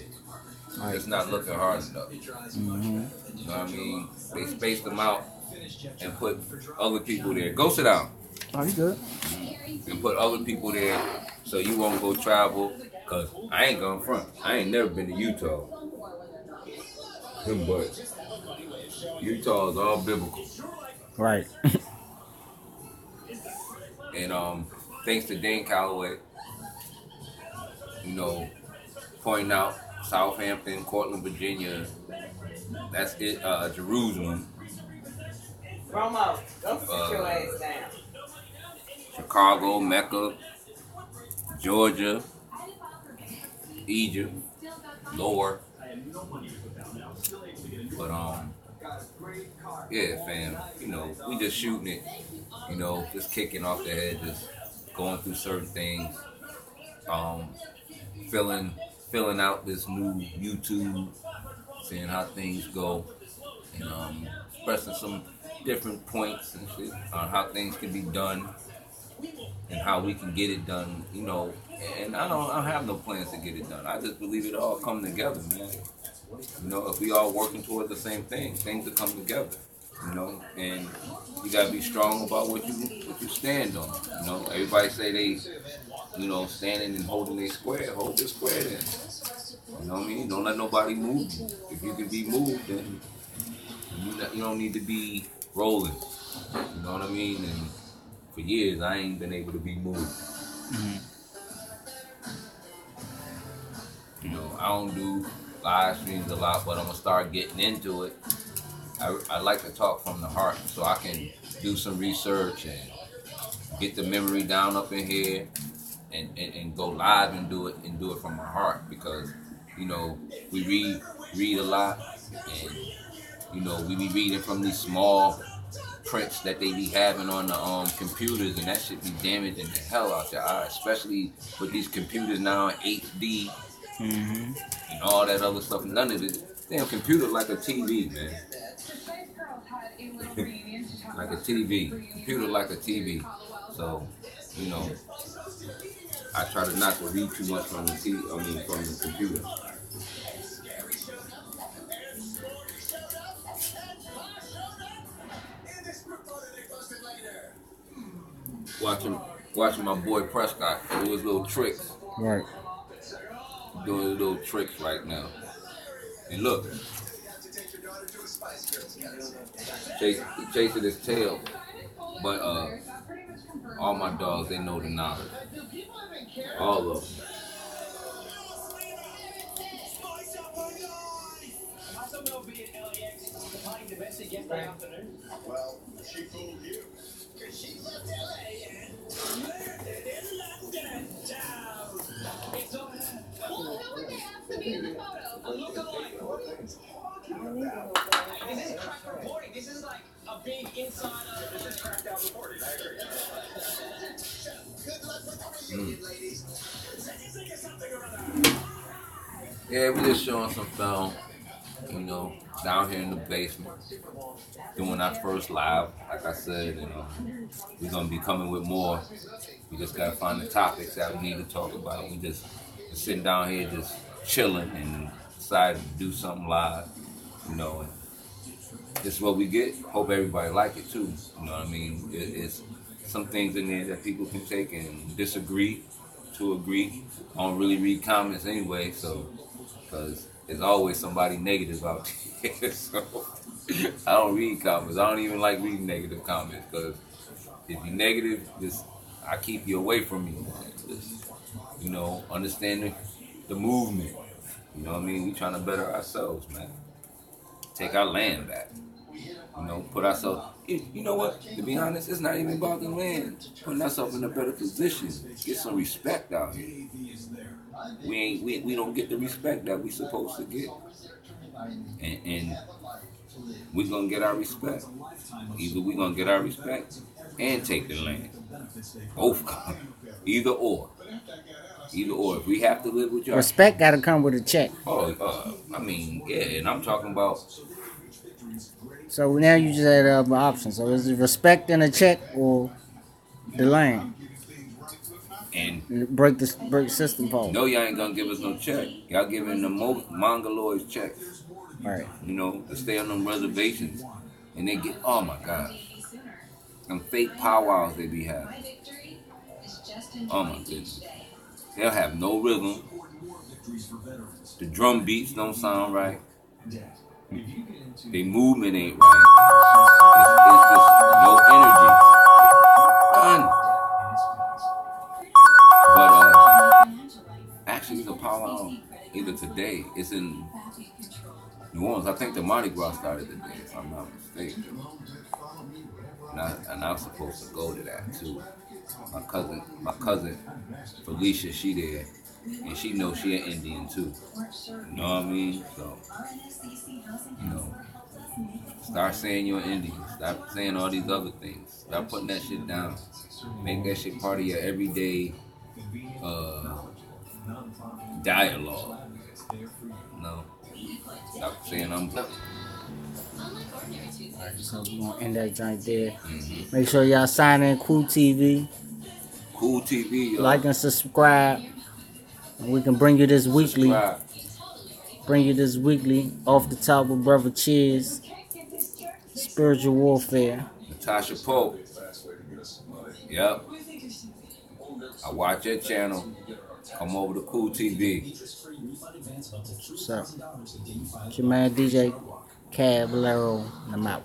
Right. It's not looking hard enough. Mm-hmm. You know what I mean? They spaced them out and put other people there. Go sit down. Oh, you good? And put other people there so you won't go travel. Because I ain't going front. I ain't never been to Utah. But Utah is all biblical. Right. And thanks to Dane Calloway, you know, pointing out Southampton, Cortland, Virginia, that's it, Jerusalem. Romo, go sit your ass down. Chicago, Mecca, Georgia, Egypt, Lower. But yeah, fam, you know, we just shooting it, you know, just kicking off the head, just going through certain things, filling out this new YouTube, seeing how things go, and expressing some different points and shit on how things can be done and how we can get it done, you know. And I don't have no plans to get it done. I just believe it all come together, man. You know, if we all working towards the same thing, things will come together. You know, and you gotta be strong about what you stand on. You know, everybody say they, you know, standing and holding their square, hold your square then. You know what I mean? Don't let nobody move you. If you can be moved, then you don't need to be rolling. You know what I mean? And for years, I ain't been able to be moved. Mm-hmm. You know, I don't do live streams a lot, but I'm gonna start getting into it. I like to talk from the heart, so I can do some research and get the memory down up in here, and go live and do it from my heart, because you know we read a lot, and you know we be reading from these small prints that they be having on the computers, and that should be damaging the hell out your eyes, especially with these computers now in HD and all that other stuff. None of it. Damn computer like a TV, man. Like a TV. Computer like a TV. So, you know, I try to not to read too much from the TV, from the computer. Watching my boy Prescott do his little tricks. Right. Doing his little tricks right now. And look, chasing his tail. But all my dogs, they know the knowledge. All of them. Well, she fooled you. Cause she left LA and landed in London town. It's all well, who would they ask to be in the photo? A lookalike. This is crack reporting. This is like a big insider. This is cracked out reporting. I agree. Good luck with the reunion, ladies. Say something or other. Yeah, we just showing some film, you know, down here in the basement, doing our first live. Like I said, you know, we're gonna be coming with more. We just gotta find the topics that we need to talk about. We just sitting down here, just chilling, and decided to do something live, you know. And this is what we get. Hope everybody like it too. You know what I mean? It's some things in there that people can take and disagree to agree. I don't really read comments anyway, so because there's always somebody negative out there. So I don't read comments. I don't even like reading negative comments, because if you're negative, I keep you away from me. Just, you know, understanding the movement. You know what I mean? We trying to better ourselves, man. Take our land back. You know, put ourselves. You know what? To be honest, it's not even about the land. Putting ourselves in a better position. Get some respect out here. We don't get the respect that we supposed to get, and we're gonna get our respect. Either we're gonna get our respect and take the land. Both. Either or. If we have to live with y'all, Respect gotta come with a check. I mean, yeah, and I'm talking about. So now you just had an option. So is it respect and a check, or the land? And break the system forward. No, y'all ain't gonna give us no check. Y'all giving the most mongoloids checks. Right. You know, to stay on them reservations. And they get, oh my God, them fake powwows they be having. Oh my goodness. They'll have no rhythm. The drum beats don't sound right. Their movement ain't right. It's just no energy. None. But actually, it's a powwow either today. It's in New Orleans. I think the Mardi Gras started today, if I'm not mistaken. And I'm supposed to go to that too. My cousin Felicia, she there, and she knows she an Indian too. You know what I mean? So, you know, start saying you're Indian. Stop saying all these other things. Stop putting that shit down. Make that shit part of your everyday dialogue. No. Stop saying I'm black. Alright, so we're gonna end that joint there. Make sure y'all sign in Cool TV. Cool TV, y'all. Like and subscribe. And we can bring you this weekly. Off the top with Brother Chizz. Spiritual warfare. Natasha Pope. Yep. I watch your channel. Come over to Cool TV. What's up? It's your man DJ KWU, and I'm out.